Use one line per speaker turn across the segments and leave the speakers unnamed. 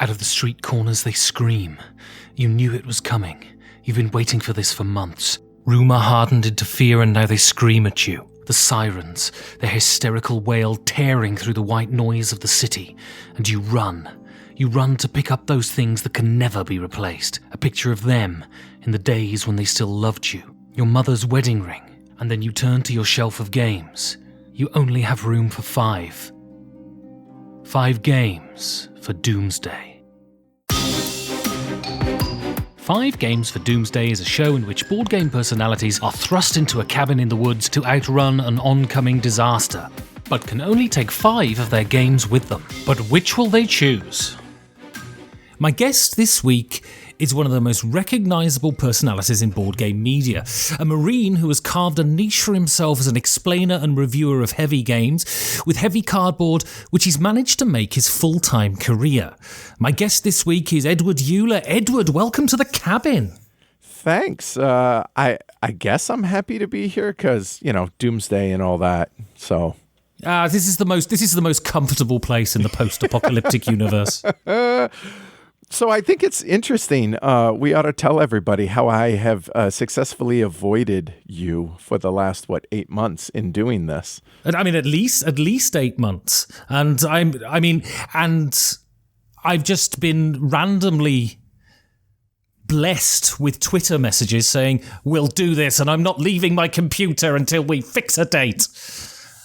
Out of the street corners they scream. You knew it was coming. You've been waiting for this for months. Rumour hardened into fear and now they scream at you. The sirens, their hysterical wail tearing through the white noise of the city. And you run. You run to pick up those things that can never be replaced. A picture of them in the days when they still loved you. Your mother's wedding ring. And then you turn to your shelf of games. You only have room for 5. 5 games for Doomsday. 5 Games for Doomsday is a show in which board game personalities are thrust into a cabin in the woods to outrun an oncoming disaster, but can only take 5 of their games with them. But which will they choose? My guest this week is one of the most recognisable personalities in board game media, a Marine who has carved a niche for himself as an explainer and reviewer of heavy games, with heavy cardboard, which he's managed to make his full-time career. My guest this week is Edward Uhler. Edward, welcome to the cabin.
Thanks. I guess I'm happy to be here because, Doomsday and all that, so...
This is the most comfortable place in the post-apocalyptic universe.
So I think it's interesting. We ought to tell everybody how I have successfully avoided you for the last, 8 months in doing this.
I mean, at least 8 months. And I've just been randomly blessed with Twitter messages saying, we'll do this, and I'm not leaving my computer until we fix a date.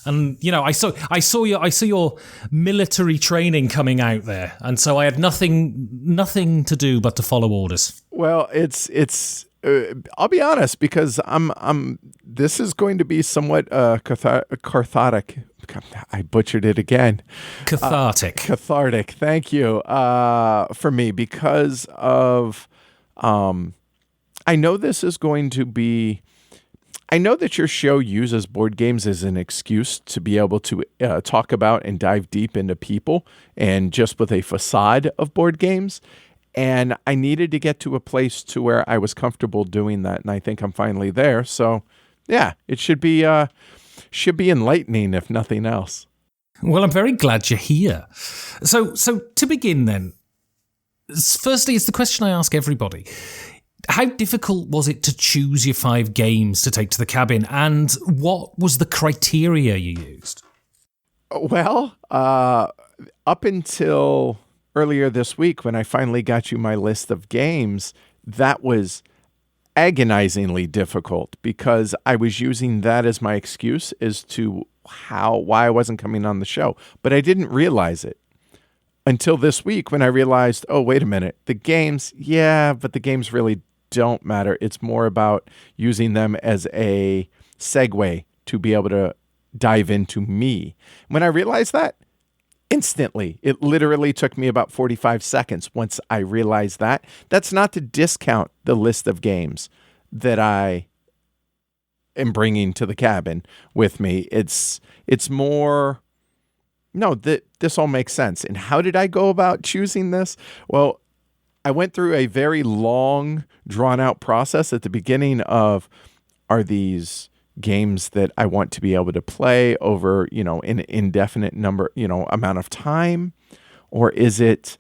And I saw your military training coming out there, and so I had nothing to do but to follow orders.
Well, it's I'll be honest, because this is going to be somewhat cathartic. I butchered it again.
Cathartic.
Cathartic. Thank you for me, because of I know this is going to be. I know that your show uses board games as an excuse to be able to talk about and dive deep into people, and just with a facade of board games. And I needed to get to a place to where I was comfortable doing that, and I think I'm finally there. So, yeah, it should be enlightening, if nothing else.
Well, I'm very glad you're here. So to begin then, firstly, it's the question I ask everybody. How difficult was it to choose your 5 games to take to the cabin, and what was the criteria you used?
Well, up until earlier this week, when I finally got you my list of games, that was agonizingly difficult, because I was using that as my excuse as to why I wasn't coming on the show. But I didn't realize it until this week, when I realized, oh, wait a minute, the games really don't matter. It's more about using them as a segue to be able to dive into me. When I realized that, instantly, it literally took me about 45 seconds once I realized that. That's not to discount the list of games that I am bringing to the cabin with me. It's more, no, this all makes sense. And how did I go about choosing this? Well, I went through a very long, drawn-out process at the beginning of, are these games that I want to be able to play over, an indefinite amount of time? Or is it,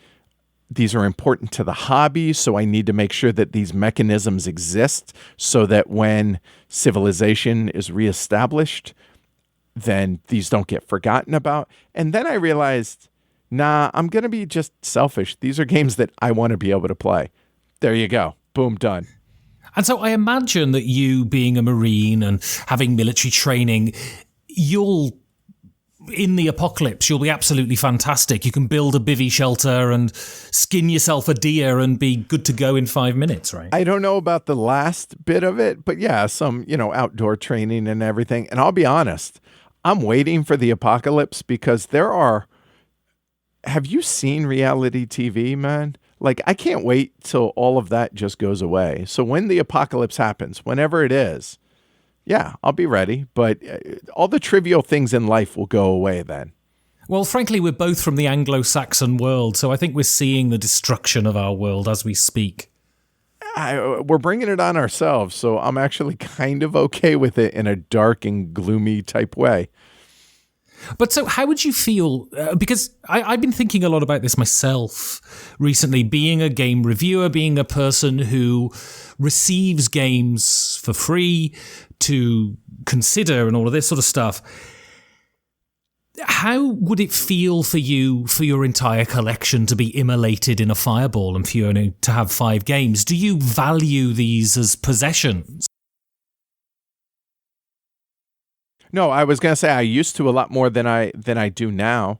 these are important to the hobby, so I need to make sure that these mechanisms exist so that when civilization is reestablished, then these don't get forgotten about? And then I realized, nah, I'm going to be just selfish. These are games that I want to be able to play. There you go. Boom, done.
And so I imagine that you, being a Marine and having military training, in the apocalypse, you'll be absolutely fantastic. You can build a bivvy shelter and skin yourself a deer and be good to go in 5 minutes, right?
I don't know about the last bit of it, but yeah, some, outdoor training and everything. And I'll be honest, I'm waiting for the apocalypse, because have you seen reality TV, man? Like, I can't wait till all of that just goes away. So when the apocalypse happens, whenever it is, yeah, I'll be ready. But all the trivial things in life will go away then.
Well, frankly, we're both from the Anglo-Saxon world, so I think we're seeing the destruction of our world as we speak.
We're bringing it on ourselves, so I'm actually kind of okay with it in a dark and gloomy type way.
But so how would you feel, because I've been thinking a lot about this myself recently, being a game reviewer, being a person who receives games for free to consider and all of this sort of stuff. How would it feel for you, for your entire collection to be immolated in a fireball and for you only to have 5 games? Do you value these as possessions?
No, I was going to say I used to a lot more than I do now.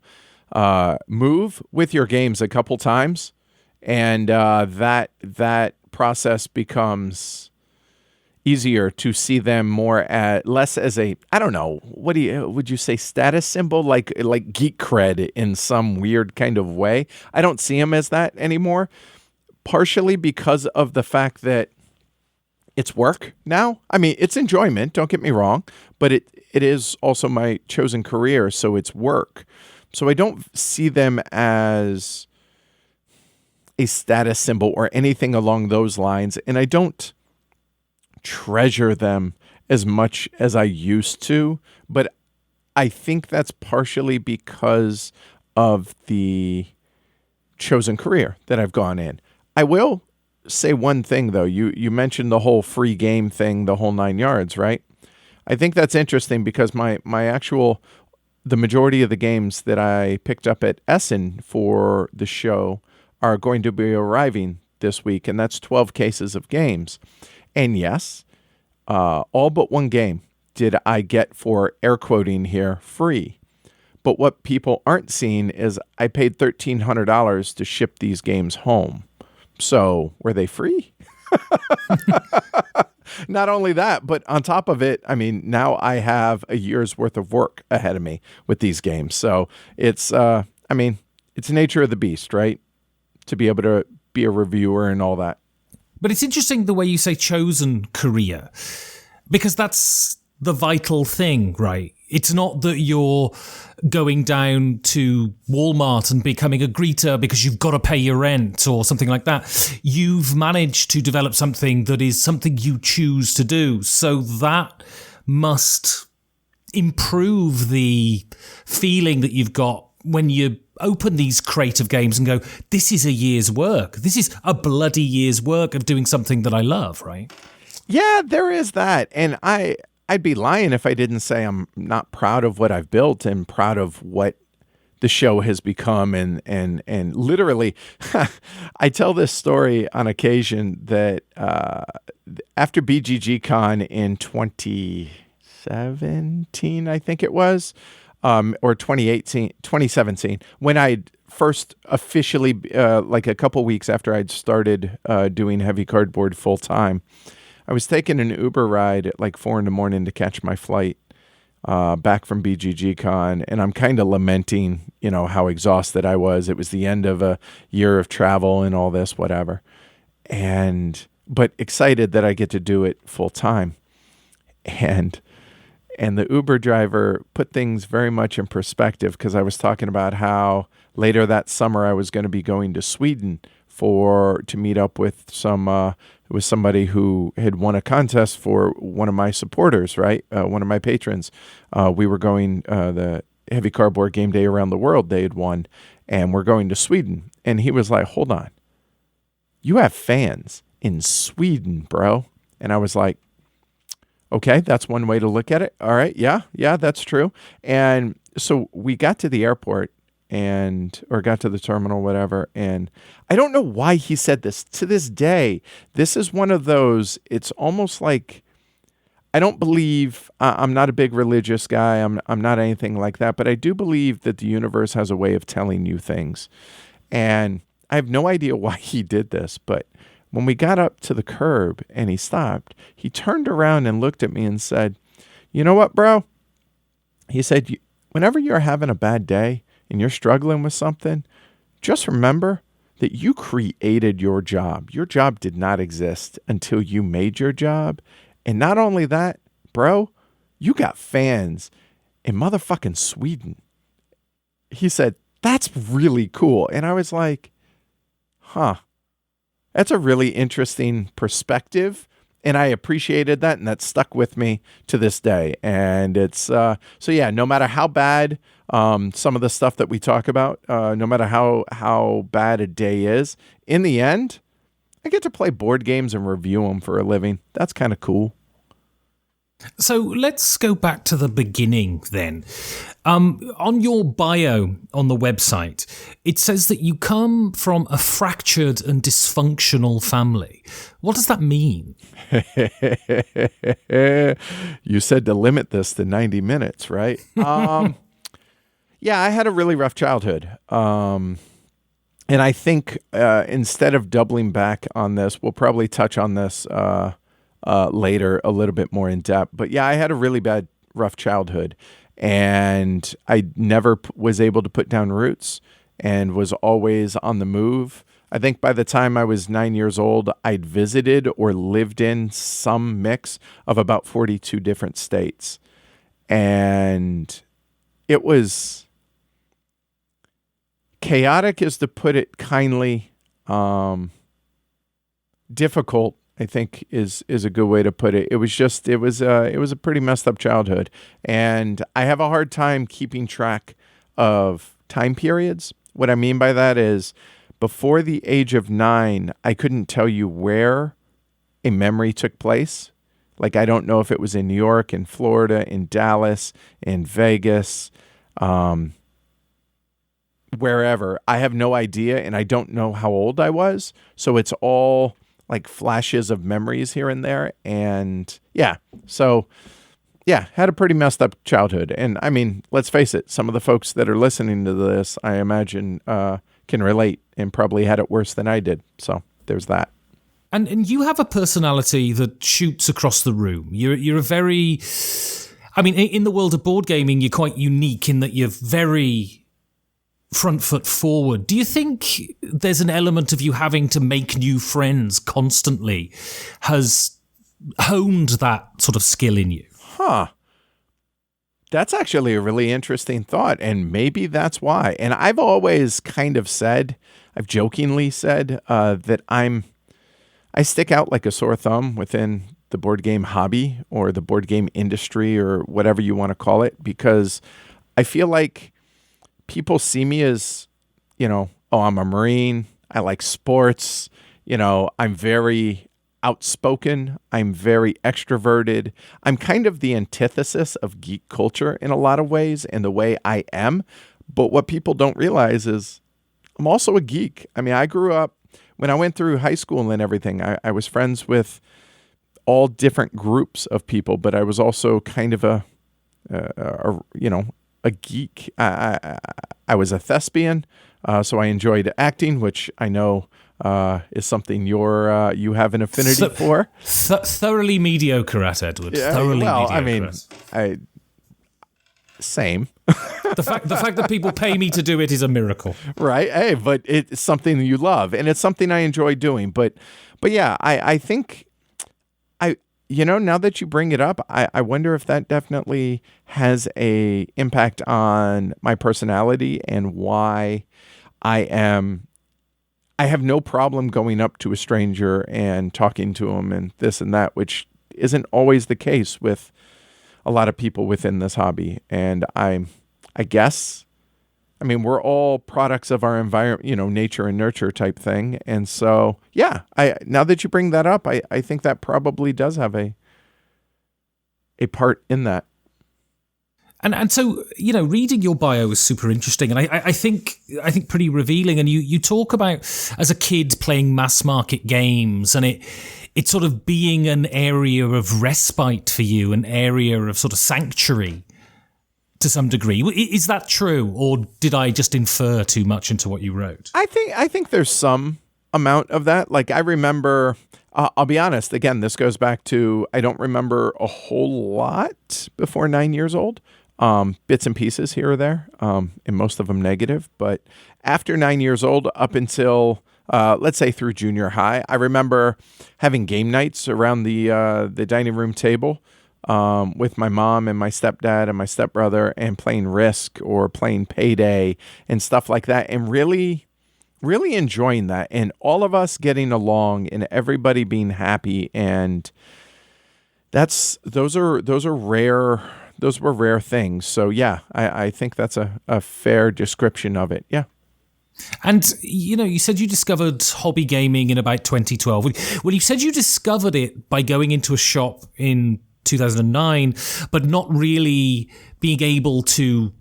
Move with your games a couple times, and that process becomes easier to see them less as a, I don't know, would you say status symbol, like geek cred in some weird kind of way. I don't see them as that anymore, partially because of the fact that it's work now. I mean, it's enjoyment, don't get me wrong, but it is also my chosen career, so it's work. So I don't see them as a status symbol or anything along those lines, and I don't treasure them as much as I used to, but I think that's partially because of the chosen career that I've gone in. I will say one thing, though. You mentioned the whole free game thing, the whole 9 yards, right? I think that's interesting because the majority of the games that I picked up at Essen for the show are going to be arriving this week, and that's 12 cases of games. And yes, all but one game did I get, for air quoting here, free. But what people aren't seeing is I paid $1,300 to ship these games home. So were they free? Not only that, but on top of it, I mean, now I have a year's worth of work ahead of me with these games. So it's the nature of the beast, right? To be able to be a reviewer and all that.
But it's interesting the way you say chosen career, because that's the vital thing, right? It's not that you're going down to Walmart and becoming a greeter because you've got to pay your rent or something like that. You've managed to develop something that is something you choose to do. So that must improve the feeling that you've got when you open these creative games and go, this is a year's work. This is a bloody year's work of doing something that I love, right?
Yeah, there is that. And I'd be lying if I didn't say I'm not proud of what I've built and proud of what the show has become. And literally, I tell this story on occasion that after BGG Con in 2017, I think it was, or 2017, when I first officially, like a couple weeks after I'd started doing Heavy Cardboard full time, I was taking an Uber ride at like 4 a.m. to catch my flight back from BGG Con, and I'm kind of lamenting, how exhausted I was. It was the end of a year of travel and all this, whatever, but excited that I get to do it full time. And the Uber driver put things very much in perspective, because I was talking about how later that summer I was going to be going to Sweden to meet up with somebody who had won a contest for one of my supporters, right? One of my patrons. We were going the Heavy Cardboard Game Day Around the World they had won, and we're going to Sweden. And he was like, hold on, you have fans in Sweden, bro. And I was like, okay, that's one way to look at it. All right, yeah, that's true. And so we got to the airport or got to the terminal, whatever. And I don't know why he said this. To this day, this is one of those, it's almost like, I don't believe, I'm not a big religious guy. I'm not anything like that, but I do believe that the universe has a way of telling you things. And I have no idea why he did this, but when we got up to the curb and he stopped, he turned around and looked at me and said, you know what, bro? He said, whenever you're having a bad day and you're struggling with something, just remember that you created your job. Your job did not exist until you made your job. And not only that, bro, you got fans in motherfucking Sweden. He said, that's really cool. And I was like, huh. That's a really interesting perspective. And I appreciated that, and that stuck with me to this day. And it's so yeah. No matter how bad some of the stuff that we talk about, no matter how bad a day is, in the end, I get to play board games and review them for a living. That's kind of cool.
So let's go back to the beginning then. On your bio on the website, it says that you come from a fractured and dysfunctional family. What does that mean?
You said to limit this to 90 minutes, right? Yeah, I had a really rough childhood. And I think instead of doubling back on this, we'll probably touch on this later a little bit more in depth. But yeah, I had a really bad, rough childhood, and I never was able to put down roots and was always on the move. I think by the time I was 9 years old, I'd visited or lived in some mix of about 42 different states. And it was chaotic, is to put it kindly. Difficult, I think, is a good way to put it. It was a pretty messed up childhood, and I have a hard time keeping track of time periods. What I mean by that is, before the age of 9, I couldn't tell you where a memory took place. Like, I don't know if it was in New York, in Florida, in Dallas, in Vegas, wherever. I have no idea, and I don't know how old I was. So it's all like flashes of memories here and there. And yeah, so yeah, had a pretty messed up childhood. And I mean, let's face it, some of the folks that are listening to this, I imagine, can relate and probably had it worse than I did. So there's that.
And you have a personality that shoots across the room. You're a very, I mean, in the world of board gaming, you're quite unique in that you're very front foot forward. Do you think there's an element of you having to make new friends constantly has honed that sort of skill in you?
Huh. That's actually a really interesting thought, and maybe that's why. And I've always kind of said, I've jokingly said that I stick out like a sore thumb within the board game hobby or the board game industry or whatever you want to call it, because I feel like people see me as, oh, I'm a Marine. I like sports. I'm very outspoken. I'm very extroverted. I'm kind of the antithesis of geek culture in a lot of ways in the way I am. But what people don't realize is I'm also a geek. I mean, I grew up, when I went through high school and everything, I was friends with all different groups of people, but I was also kind of a geek. I was a thespian, so I enjoyed acting, which I know is something you have an affinity for.
Thoroughly mediocre at, Edward.
Yeah,
thoroughly
well,
mediocre.
I mean, same.
The fact that people pay me to do it is a miracle,
right? Hey, but it's something you love, and it's something I enjoy doing. But yeah, I think now that you bring it up, I wonder if that definitely has a impact on my personality and why I have no problem going up to a stranger and talking to them and this and that, which isn't always the case with a lot of people within this hobby. And I guess, I mean, we're all products of our environment, nature and nurture type thing. And so, yeah, now that you bring that up, I think that probably does have a part in that.
And so, reading your bio is super interesting, and I think pretty revealing. And you talk about, as a kid, playing mass market games, and it's sort of being an area of respite for you, an area of sort of sanctuary to some degree. Is that true, or did I just infer too much into what you wrote?
I think there's some amount of that. Like, I remember, I'll be honest, again, this goes back to, I don't remember a whole lot before 9 years old. Bits and pieces here or there, and most of them negative. But after 9 years old, up until, let's say through junior high, I remember having game nights around the dining room table with my mom and my stepdad and my stepbrother, and playing Risk or playing Payday and stuff like that, and really really enjoying that, and all of us getting along and everybody being happy. And those are rare. Those were rare things. So yeah, I think that's a fair description of it. Yeah.
And, you said you discovered hobby gaming in about 2012. Well, you said you discovered it by going into a shop in 2009, but not really being able to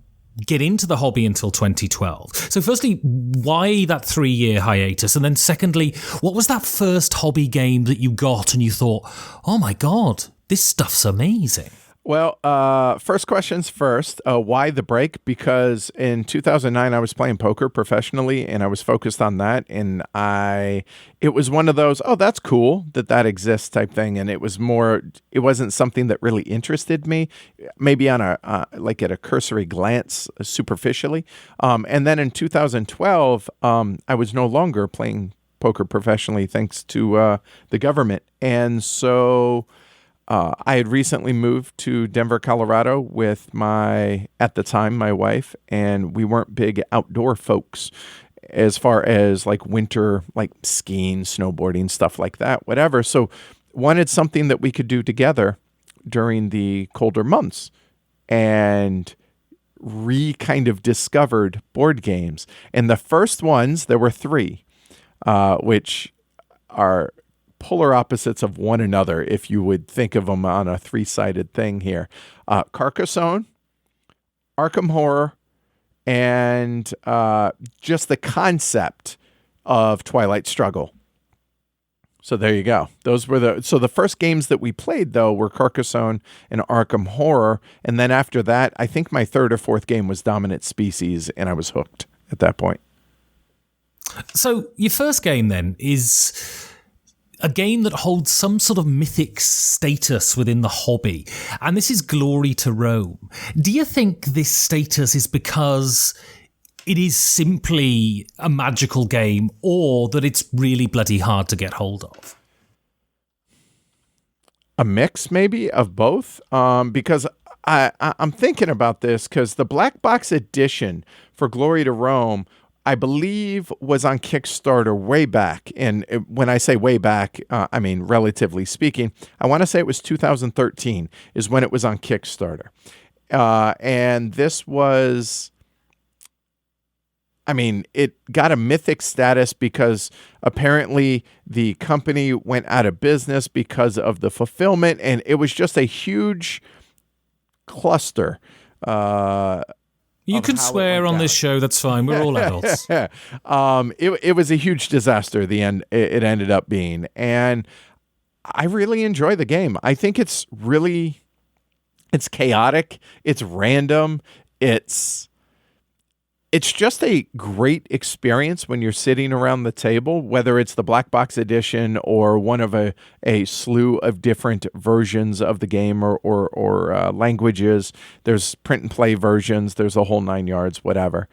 get into the hobby until 2012. So firstly, why that 3-year hiatus? And then secondly, what was that first hobby game that you got and you thought, oh my God, this stuff's amazing?
Well, first questions first. Why the break? Because in 2009, I was playing poker professionally, and I was focused on that. And it was one of those, oh, that's cool that exists type thing. And it wasn't something that really interested me, maybe on like at a cursory glance, superficially. And then in 2012, I was no longer playing poker professionally thanks to the government. And so I had recently moved to Denver, Colorado with at the time, my wife, and we weren't big outdoor folks as far as like winter, like skiing, snowboarding, stuff like that, whatever. So wanted something that we could do together during the colder months, and kind of discovered board games. And the first ones, there were 3, which are polar opposites of one another, if you would think of them on a 3-sided thing here. Carcassonne, Arkham Horror, and just the concept of Twilight Struggle. So there you go. Those were the first games that we played, though, were Carcassonne and Arkham Horror. And then after that, I think my 3rd or 4th game was Dominant Species, and I was hooked at that point.
So your first game then is a game that holds some sort of mythic status within the hobby, and this is Glory to Rome. Do you think this status is because it is simply a magical game, or that it's really bloody hard to get hold of?
A mix, maybe, of both, because I'm thinking about this, because the Black Box Edition for Glory to Rome, I believe, was on Kickstarter way back. And when I say way back, I mean, relatively speaking, I want to say it was 2013 is when it was on Kickstarter. And this was, I mean, it got a mythic status because apparently the company went out of business because of the fulfillment. And it was just a huge cluster.
You can swear on this show. That's fine. We're all adults.
It was a huge disaster. It ended up being, and I really enjoy the game. I think it's chaotic. It's random. It's just a great experience when you're sitting around the table, whether it's the Black Box Edition or one of a slew of different versions of the game or languages. There's print and play versions. There's a whole 9 yards, whatever.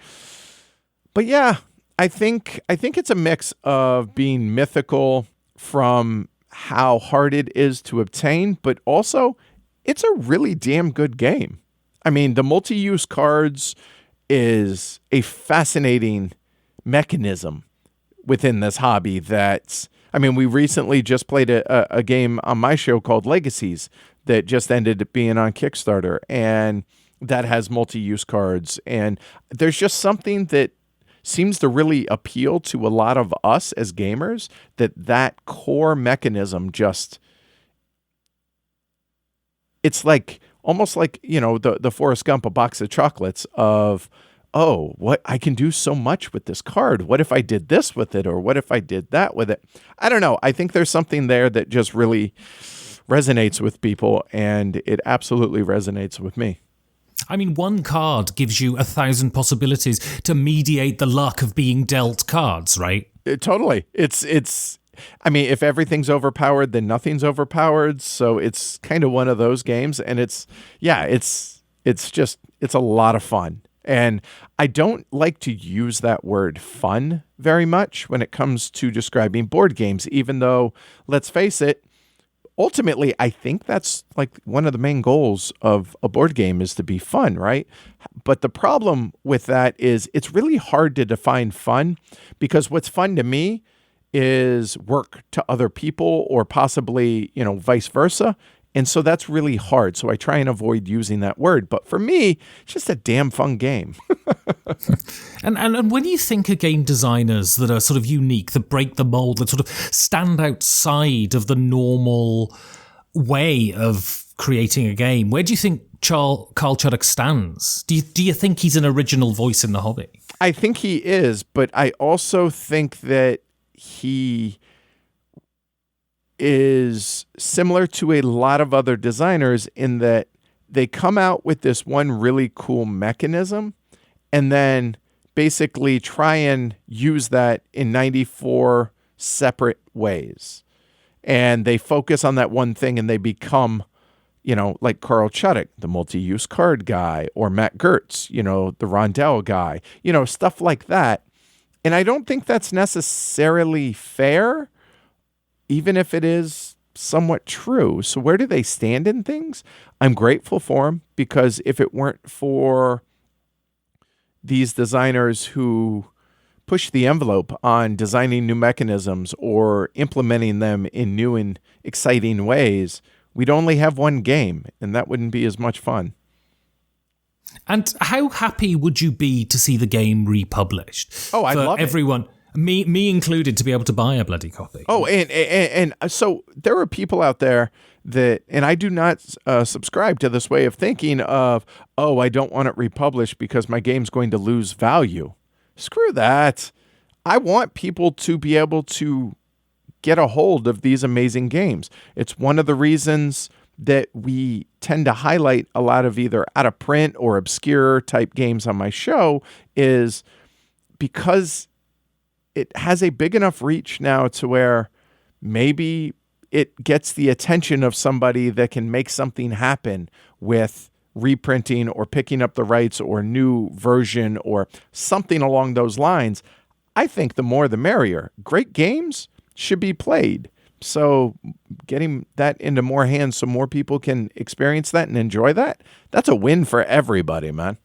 But yeah, I think it's a mix of being mythical from how hard it is to obtain, but also it's a really damn good game. I mean, the multi-use cards is a fascinating mechanism within this hobby we recently just played a game on my show called Legacies that just ended up being on Kickstarter, and that has multi-use cards. And there's just something that seems to really appeal to a lot of us as gamers, that core mechanism it's like, almost like, the Forrest Gump, a box of chocolates of, oh, what I can do so much with this card. What if I did this with it? Or what if I did that with it? I don't know. I think there's something there that just really resonates with people, and it absolutely resonates with me.
I mean, one card gives you 1,000 possibilities to mediate the luck of being dealt cards, right?
Totally. If everything's overpowered, then nothing's overpowered. So it's kind of one of those games. And it's a lot of fun. And I don't like to use that word fun very much when it comes to describing board games, even though, let's face it, ultimately, I think that's like one of the main goals of a board game is to be fun, right? But the problem with that is it's really hard to define fun because what's fun to me is work to other people or possibly, vice versa. And so that's really hard. So I try and avoid using that word. But for me, it's just a damn fun game.
And when you think of game designers that are sort of unique, that break the mold, that sort of stand outside of the normal way of creating a game, where do you think Carl Chuddock stands? Do you think he's an original voice in the hobby?
I think he is, but I also think that he is similar to a lot of other designers in that they come out with this one really cool mechanism and then basically try and use that in 94 separate ways. And they focus on that one thing and they become, like Carl Chuddock, the multi-use card guy, or Matt Gertz, the Rondell guy, stuff like that. And I don't think that's necessarily fair, even if it is somewhat true. So where do they stand in things? I'm grateful for them because if it weren't for these designers who push the envelope on designing new mechanisms or implementing them in new and exciting ways, we'd only have one game, and that wouldn't be as much fun.
And how happy would you be to see the game republished?
Oh, I'd love
everyone, me included, to be able to buy a bloody copy.
Oh, and so there are people out there that, and I do not subscribe to this way of thinking of, I don't want it republished because my game's going to lose value. Screw that. I want people to be able to get a hold of these amazing games. It's one of the reasons that we tend to highlight a lot of either out of print or obscure type games on my show is because it has a big enough reach now to where maybe it gets the attention of somebody that can make something happen with reprinting or picking up the rights or new version or something along those lines. I think the more the merrier. Great games should be played. So getting that into more hands so more people can experience that and enjoy that, that's a win for everybody, man.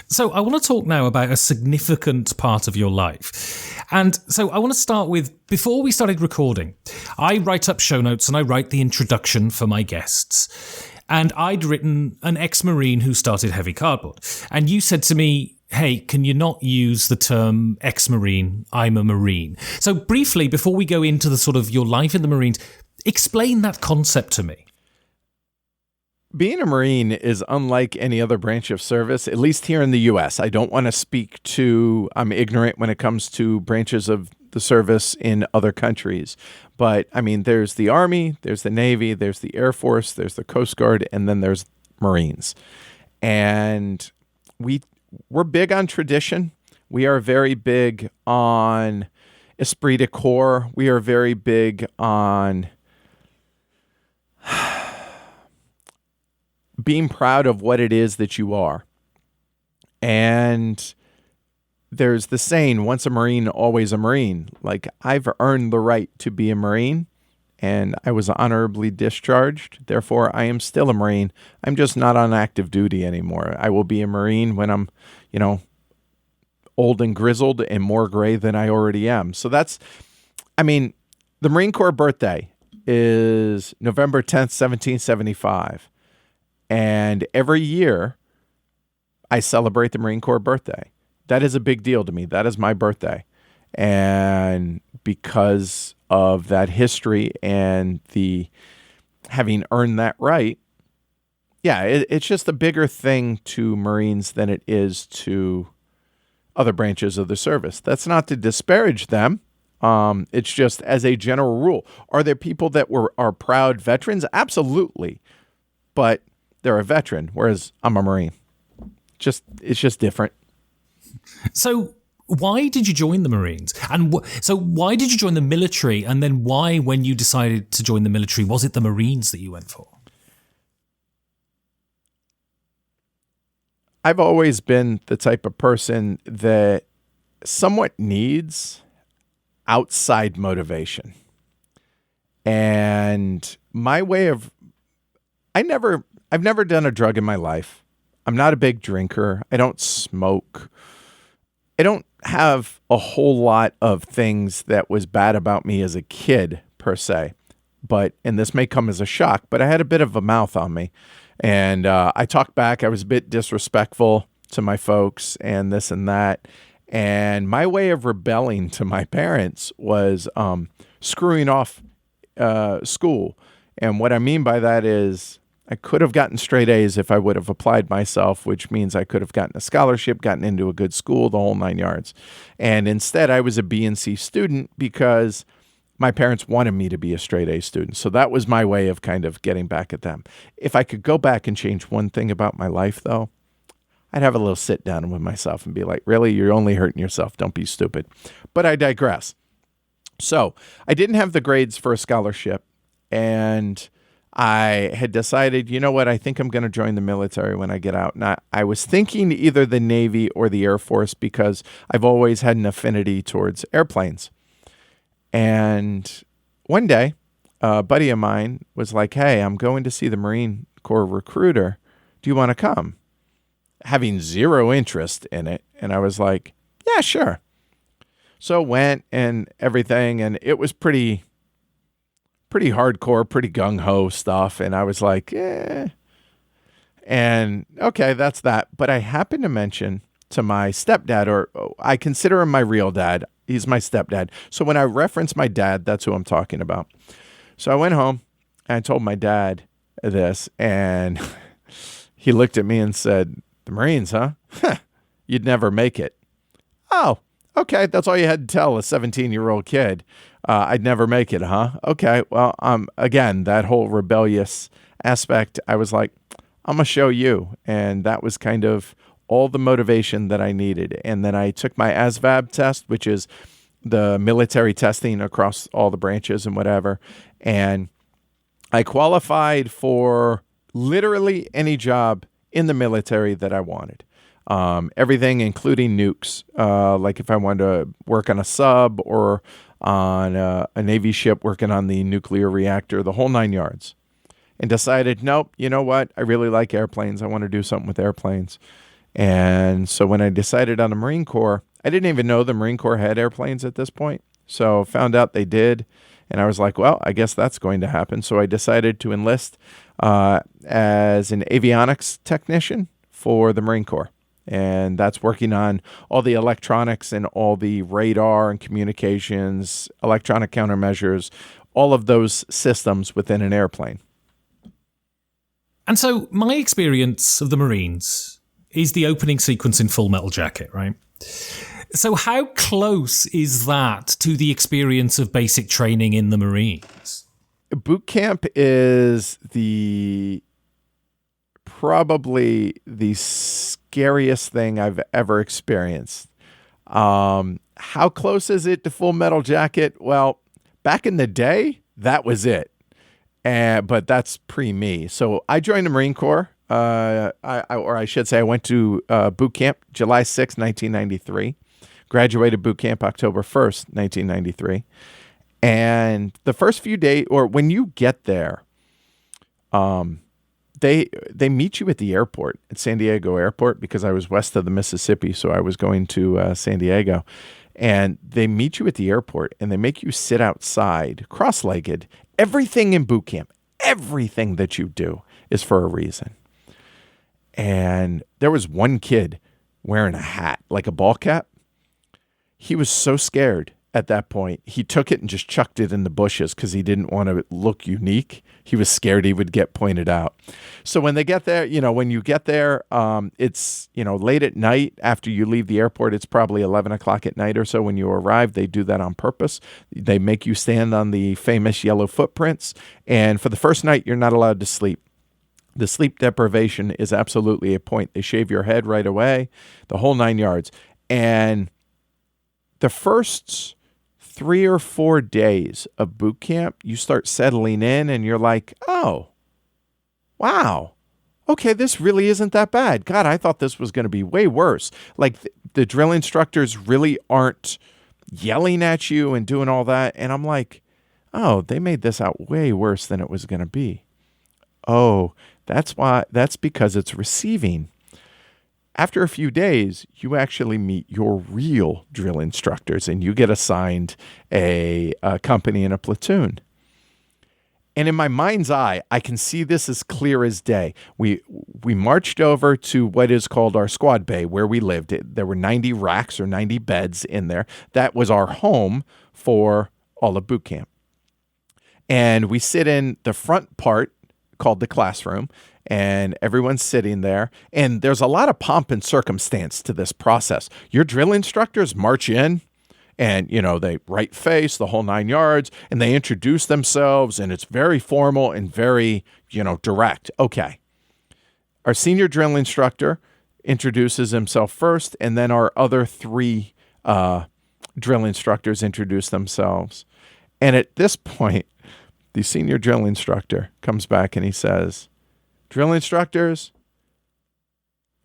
So I want to talk now about a significant part of your life. And so I want to start with, before we started recording, I write up show notes and I write the introduction for my guests. And I'd written an ex-Marine who started Heavy Cardboard. And you said to me, hey, can you not use the term ex-Marine? I'm a Marine. So briefly, before we go into the sort of your life in the Marines, explain that concept to me.
Being a Marine is unlike any other branch of service, at least here in the U.S. I don't want to speak to, I'm ignorant when it comes to branches of the service in other countries. But, I mean, there's the Army, there's the Navy, there's the Air Force, there's the Coast Guard, and then there's Marines. And we're big on tradition. We are very big on esprit de corps. We are very big on being proud of what it is that you are. And there's the saying, once a Marine, always a Marine. Like, I've earned the right to be a Marine, and I was honorably discharged. Therefore, I am still a Marine. I'm just not on active duty anymore. I will be a Marine when I'm, old and grizzled and more gray than I already am. So that's, the Marine Corps birthday is November 10th, 1775. And every year, I celebrate the Marine Corps birthday. That is a big deal to me. That is my birthday. And because of that history and the having earned that right, it's just a bigger thing to Marines than it is to other branches of the service. That's not to disparage them. It's just as a general rule. Are there people that are proud veterans? Absolutely. But they're a veteran, whereas I'm a Marine. It's just different.
So why did you join the Marines? And so why did you join the military? And then why, when you decided to join the military, was it the Marines that you went for?
I've always been the type of person that somewhat needs outside motivation. And my way of, I've never done a drug in my life. I'm not a big drinker. I don't smoke. I don't have a whole lot of things that was bad about me as a kid, per se. And this may come as a shock, but I had a bit of a mouth on me. And I talked back. I was a bit disrespectful to my folks and this and that. And my way of rebelling to my parents was screwing off school. And what I mean by that is I could have gotten straight A's if I would have applied myself, which means I could have gotten a scholarship, gotten into a good school, the whole 9 yards. And instead, I was a B and C student because my parents wanted me to be a straight A student. So that was my way of kind of getting back at them. If I could go back and change one thing about my life, though, I'd have a little sit down with myself and be like, really, you're only hurting yourself. Don't be stupid. But I digress. So I didn't have the grades for a scholarship, and I had decided, you know what, I think I'm going to join the military when I get out. And I was thinking either the Navy or the Air Force because I've always had an affinity towards airplanes. And one day, a buddy of mine was like, hey, I'm going to see the Marine Corps recruiter. Do you want to come? Having zero interest in it. And I was like, yeah, sure. So went and everything, and it was pretty hardcore, pretty gung-ho stuff. And I was like, and okay, that's that. But I happened to mention to my stepdad, or I consider him my real dad. He's my stepdad. So when I reference my dad, that's who I'm talking about. So I went home and I told my dad this, and he looked at me and said, the Marines, huh? You'd never make it. Oh, okay. That's all you had to tell a 17-year-old kid. I'd never make it, huh? Okay. Well, again, that whole rebellious aspect, I was like, I'm going to show you. And that was kind of all the motivation that I needed. And then I took my ASVAB test, which is the military testing across all the branches and whatever. And I qualified for literally any job in the military that I wanted. Everything, including nukes. Like if I wanted to work on a sub or on a Navy ship working on the nuclear reactor, the whole 9 yards. And decided, nope, you know what? I really like airplanes. I want to do something with airplanes. And so when I decided on the Marine Corps, I didn't even know the Marine Corps had airplanes at this point. So found out they did. And I was like, well, I guess that's going to happen. So I decided to enlist as an avionics technician for the Marine Corps. And that's working on all the electronics and all the radar and communications, electronic countermeasures, all of those systems within an airplane.
And so my experience of the Marines is the opening sequence in Full Metal Jacket, right? So how close is that to the experience of basic training in the Marines?
Boot camp is probably the scariest thing I've ever experienced. How close is it to Full Metal Jacket? Well, back in the day, that was it. But that's pre-me. So I joined the Marine Corps, I should say I went to boot camp July 6, 1993. Graduated boot camp October 1st, 1993. And the first few days, or when you get there, they meet you at the airport, at San Diego Airport, because I was west of the Mississippi, so I was going to San Diego. And they meet you at the airport, and they make you sit outside, cross-legged. Everything in boot camp, everything that you do is for a reason. And there was one kid wearing a hat, like a ball cap. He was so scared at that point. He took it and just chucked it in the bushes because he didn't want to look unique. He was scared he would get pointed out. So when they get there, when you get there, it's, late at night after you leave the airport. It's probably 11 o'clock at night or so when you arrive. They do that on purpose. They make you stand on the famous yellow footprints. And for the first night, you're not allowed to sleep. The sleep deprivation is absolutely a point. They shave your head right away, the whole 9 yards. And the first 3 or 4 days of boot camp, you start settling in and you're like, oh, wow. Okay, this really isn't that bad. God, I thought this was going to be way worse. Like the drill instructors really aren't yelling at you and doing all that. And I'm like, Oh, they made this out way worse than it was going to be. Oh, that's because it's receiving. After a few days, you actually meet your real drill instructors and you get assigned a company and a platoon. And in my mind's eye, I can see this as clear as day. We marched over to what is called our squad bay where we lived. There were 90 racks or 90 beds in there. That was our home for all of boot camp. And we sit in the front part called the classroom, and everyone's sitting there. And there's a lot of pomp and circumstance to this process. Your drill instructors march in, and, they right face the whole 9 yards, and they introduce themselves, and it's very formal and very, direct. Okay. Our senior drill instructor introduces himself first, and then our other 3 drill instructors introduce themselves. And at this point, the senior drill instructor comes back and he says, "Drill instructors,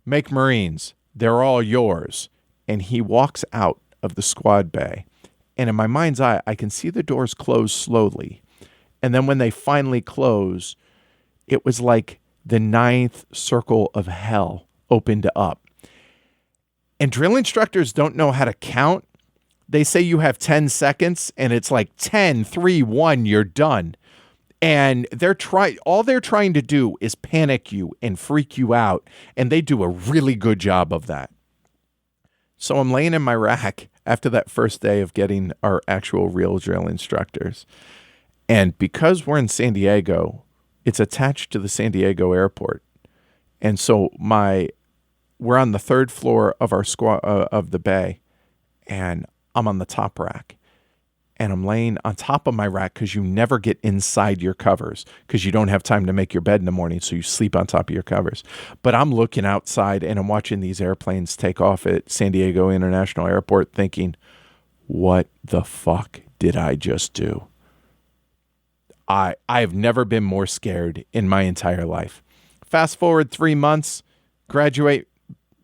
make Marines. They're all yours." And he walks out of the squad bay. And in my mind's eye, I can see the doors close slowly. And then when they finally close, it was like the 9th circle of hell opened up. And drill instructors don't know how to count. They say you have 10 seconds, and it's like 10, 3, 1, you're done. And all they're trying to do is panic you and freak you out. And they do a really good job of that. So I'm laying in my rack after that first day of getting our actual real drill instructors. And because we're in San Diego, it's attached to the San Diego airport. And so we're on the 3rd floor of our of the bay, and I'm on the top rack. And I'm laying on top of my rack because you never get inside your covers because you don't have time to make your bed in the morning, so you sleep on top of your covers. But I'm looking outside and I'm watching these airplanes take off at San Diego International Airport thinking, what the fuck did I just do? I have never been more scared in my entire life. Fast forward 3 months, graduate,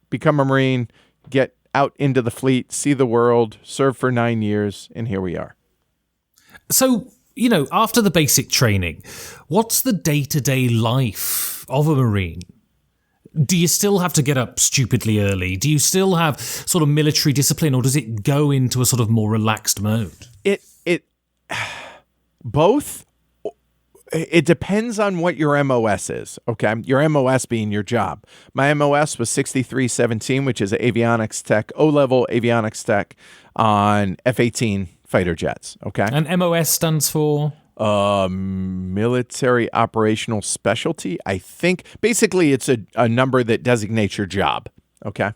become a Marine, get out into the fleet, see the world, serve for 9 years, and here we are.
So, after the basic training, what's the day-to-day life of a Marine? Do you still have to get up stupidly early? Do you still have sort of military discipline, or does it go into a sort of more relaxed mode?
Both. It depends on what your MOS is, okay? Your MOS being your job. My MOS was 6317, which is avionics tech, O-level avionics tech on F-18 fighter jets, okay?
And MOS stands for?
Military Operational Specialty, I think. Basically, it's a number that designates your job, okay?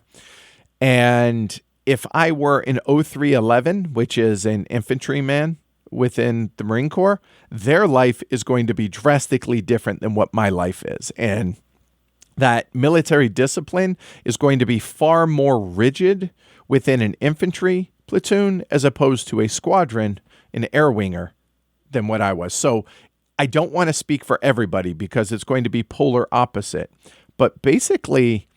And if I were an 0311, which is an infantryman within the Marine Corps, their life is going to be drastically different than what my life is. And that military discipline is going to be far more rigid within an infantry platoon as opposed to a squadron, an air winger, than what I was. So I don't want to speak for everybody because it's going to be polar opposite. But basically,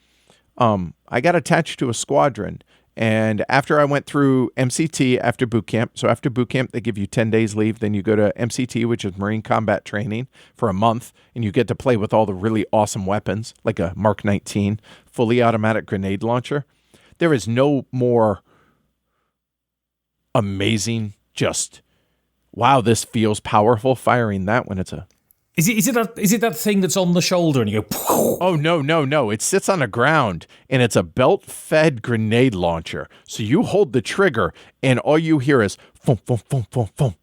I got attached to a squadron. And after I went through MCT after boot camp, so after boot camp, they give you 10 days leave. Then you go to MCT, which is Marine Combat Training, for a month. And you get to play with all the really awesome weapons, like a Mark 19 fully automatic grenade launcher. There is no more amazing, just, wow, this feels powerful firing that when it's a...
Is it that thing that's on the shoulder and you go...
Oh, no. It sits on the ground, and it's a belt-fed grenade launcher. So you hold the trigger, and all you hear is foom, foom, foom, foom, foom.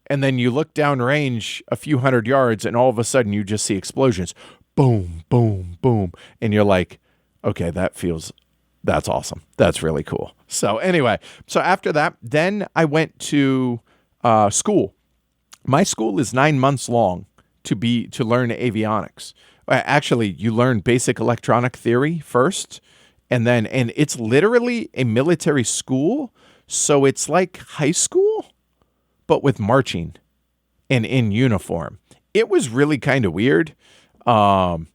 And then you look downrange a few hundred yards, and all of a sudden you just see explosions. Boom, boom, boom. And you're like, okay, that's awesome. That's really cool. So anyway, after that, then I went to school. My school is 9 months long to learn avionics. Actually, you learn basic electronic theory first, and it's literally a military school. So it's like high school, but with marching and in uniform. It was really kind of weird. So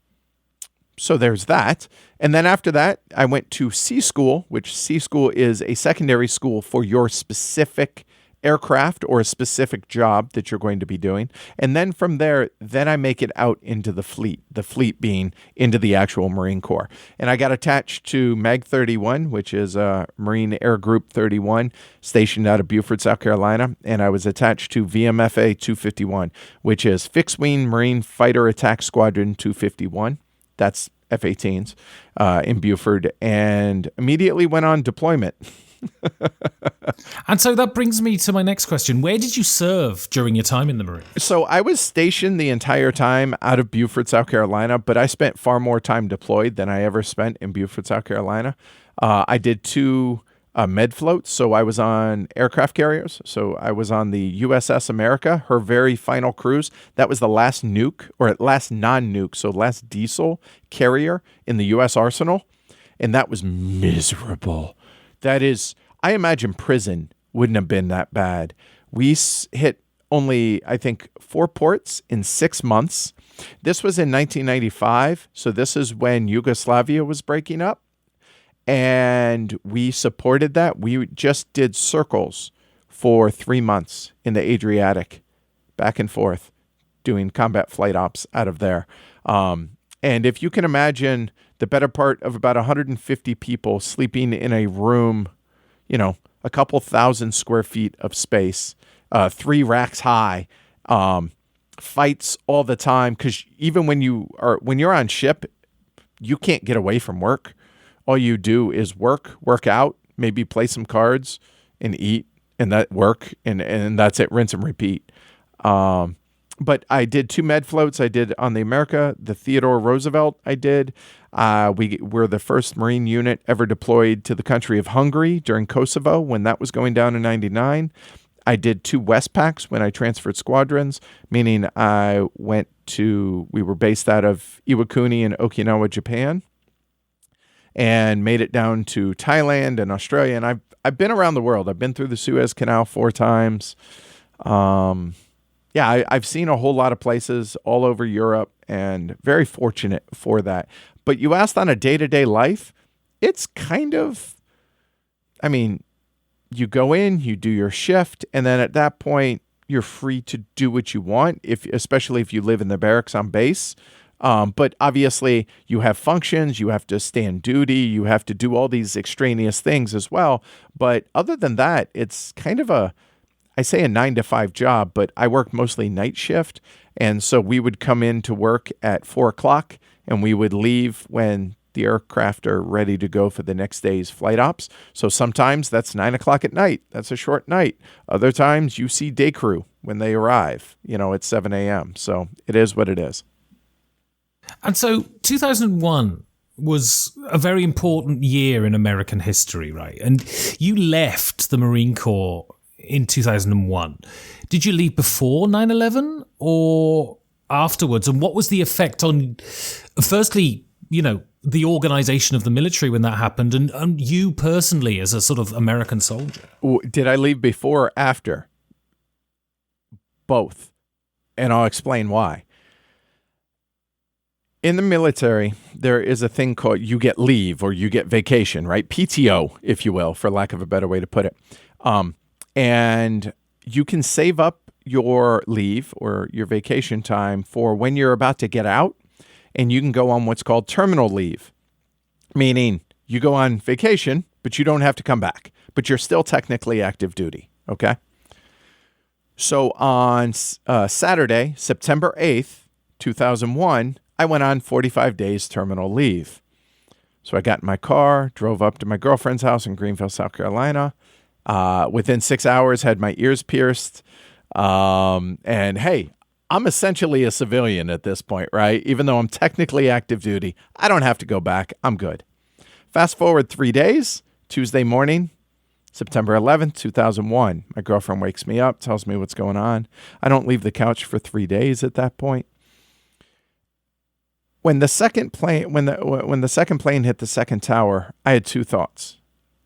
there's that. And then after that, I went to C School, which C School is a secondary school for your specific aircraft or a specific job that you're going to be doing. And then from there, then I make it out into the fleet being into the actual Marine Corps. And I got attached to MAG 31, which is Marine Air Group 31, stationed out of Beaufort, South Carolina. And I was attached to VMFA 251, which is Fixed Wing Marine Fighter Attack Squadron 251. That's F-18s in Beaufort, and immediately went on deployment.
And so that brings me to my next question. Where did you serve during your time in the Marines?
So I was stationed the entire time out of Beaufort, South Carolina, but I spent far more time deployed than I ever spent in Beaufort, South Carolina. I did 2 med floats, so I was on aircraft carriers. So I was on the USS America, her very final cruise. That was the last nuke, or last non-nuke, so last diesel carrier in the U.S. arsenal, and that was miserable. That is, I imagine prison wouldn't have been that bad. We hit only, I think, 4 ports in 6 months. This was in 1995, so this is when Yugoslavia was breaking up, and we supported that. We just did circles for 3 months in the Adriatic, back and forth, doing combat flight ops out of there. And if you can imagine the better part of about 150 people sleeping in a room, a couple thousand square feet of space, 3 racks high, fights all the time. Because even when you're on ship, you can't get away from work. All you do is work out, maybe play some cards and eat, and that work, and that's it. Rinse and repeat. But I did 2 med floats. I did on the America, the Theodore Roosevelt. I did. We were the first Marine unit ever deployed to the country of Hungary during Kosovo when that was going down in 99. I did 2 Westpaks when I transferred squadrons, meaning we were based out of Iwakuni in Okinawa, Japan, and made it down to Thailand and Australia. And I've been around the world. I've been through the Suez Canal 4 times. I've seen a whole lot of places all over Europe, and very fortunate for that. But you asked on a day-to-day life, it's kind of, you go in, you do your shift, and then at that point, you're free to do what you want, especially if you live in the barracks on base. But obviously, you have functions, you have to stand duty, you have to do all these extraneous things as well. But other than that, it's kind of I say a 9-to-5 job, but I work mostly night shift. And so we would come in to work at 4 o'clock, and we would leave when the aircraft are ready to go for the next day's flight ops. So sometimes that's 9 o'clock at night. That's a short night. Other times you see day crew when they arrive, at 7 a.m. So it is what it is.
And so 2001 was a very important year in American history, right? And you left the Marine Corps in 2001. Did you leave before 9/11 or afterwards? And what was the effect on, firstly, the organization of the military when that happened, and you personally as a sort of American soldier?
Did I leave before or after? Both. And I'll explain why. In the military, there is a thing called you get leave or you get vacation, right? PTO, if you will, for lack of a better way to put it. And you can save up your leave or your vacation time for when you're about to get out, and you can go on what's called terminal leave, meaning you go on vacation, but you don't have to come back, but you're still technically active duty, okay? So on Saturday, September 8th, 2001, I went on 45 days terminal leave. So I got in my car, drove up to my girlfriend's house in Greenville, South Carolina. Within 6 hours, had my ears pierced. And hey, I'm essentially a civilian at this point, right? Even though I'm technically active duty, I don't have to go back. I'm good. Fast forward 3 days, Tuesday morning, September 11th, 2001. My girlfriend wakes me up, tells me what's going on. I don't leave the couch for 3 days at that point. When the second plane hit the second tower, I had 2 thoughts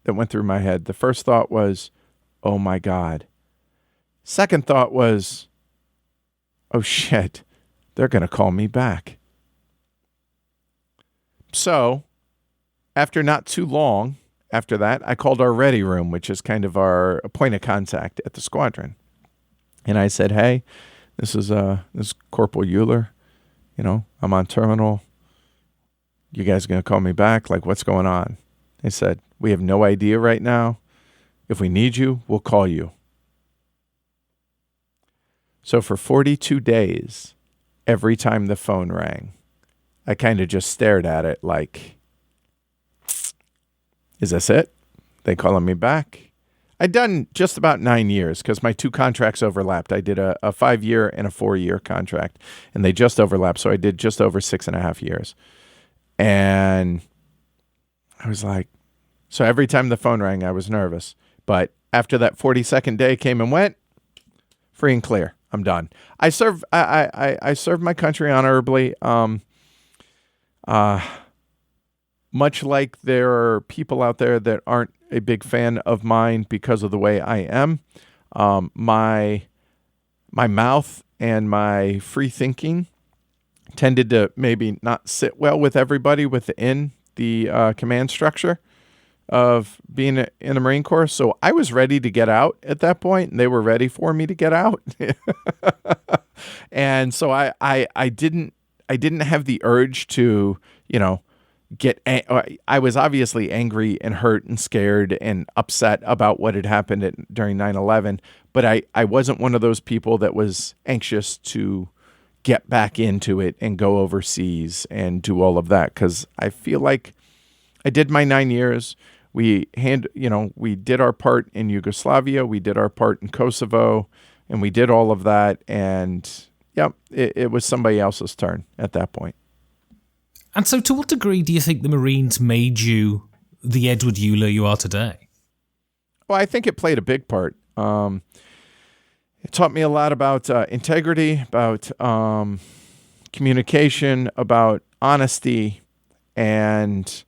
that went through my head. The first thought was, oh my God. Second thought was, oh shit, they're going to call me back. So, after not too long, after that, I called our ready room, which is kind of our point of contact at the squadron. And I said, hey, this is Corporal Uhler. I'm on terminal. You guys going to call me back? Like, what's going on? They said, we have no idea right now. If we need you, we'll call you. So for 42 days, every time the phone rang, I kind of just stared at it like, is this it? They calling me back? I'd done just about 9 years because my 2 contracts overlapped. I did a 5-year and a 4-year contract, and they just overlapped. So I did just over 6.5 years. And I was like, so every time the phone rang, I was nervous. But after that 42nd day came and went, free and clear. I'm done. I served my country honorably. Much like there are people out there that aren't a big fan of mine because of the way I am, my mouth and my free thinking tended to maybe not sit well with everybody within the command structure of being in the Marine Corps. So I was ready to get out at that point, and they were ready for me to get out. And so I didn't have the urge to, I was obviously angry and hurt and scared and upset about what had happened during 9/11, but I wasn't one of those people that was anxious to get back into it and go overseas and do all of that, because I feel like I did my 9 years. We did our part in Yugoslavia, we did our part in Kosovo, and we did all of that. And it was somebody else's turn at that point.
And so to what degree do you think the Marines made you the Edward Uhler you are today?
Well, I think it played a big part. It taught me a lot about integrity, about communication, about honesty, and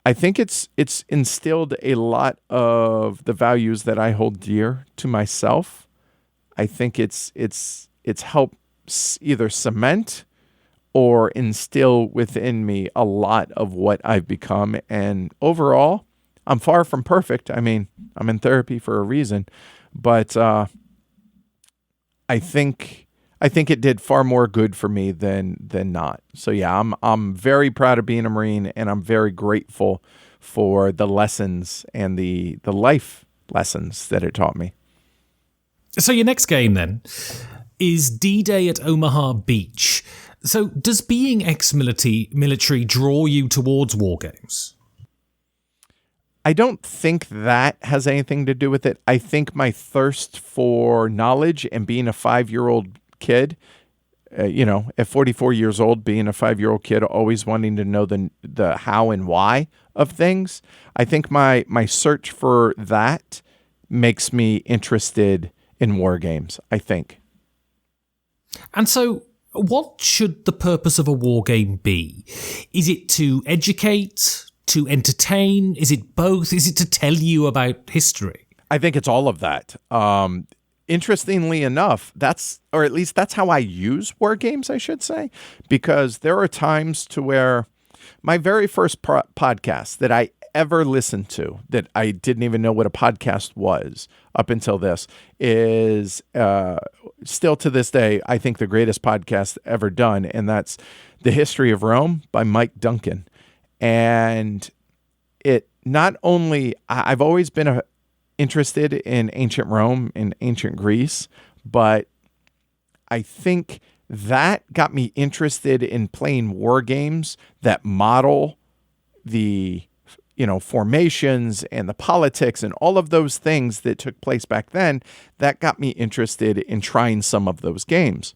I think it's instilled a lot of the values that I hold dear to myself. I think it's helped either cement or instill within me a lot of what I've become. And overall, I'm far from perfect. I mean, I'm in therapy for a reason, but I think it did far more good for me than not. So yeah, I'm very proud of being a Marine, and I'm very grateful for the lessons and the life lessons that it taught me.
So your next game then is D-Day at Omaha Beach. So does being ex-military draw you towards war games?
I don't think that has anything to do with it. I think my thirst for knowledge and being a 5-year-old kid, at 44 years old, being a 5-year-old kid, always wanting to know the how and why of things. I think my search for that makes me interested in war games, I think.
And so what should the purpose of a war game be? Is it to educate, to entertain? Is it both? Is it to tell you about history?
I think it's all of that. Interestingly enough, that's how I use war games, I should say, because there are times to where my very first podcast that I ever listened to, that I didn't even know what a podcast was up until this, is still to this day, I think, the greatest podcast ever done. And that's The History of Rome by Mike Duncan. And it not only, I've always been interested in ancient Rome and ancient Greece, but I think that got me interested in playing war games that model the formations and the politics and all of those things that took place back then. That got me interested in trying some of those games.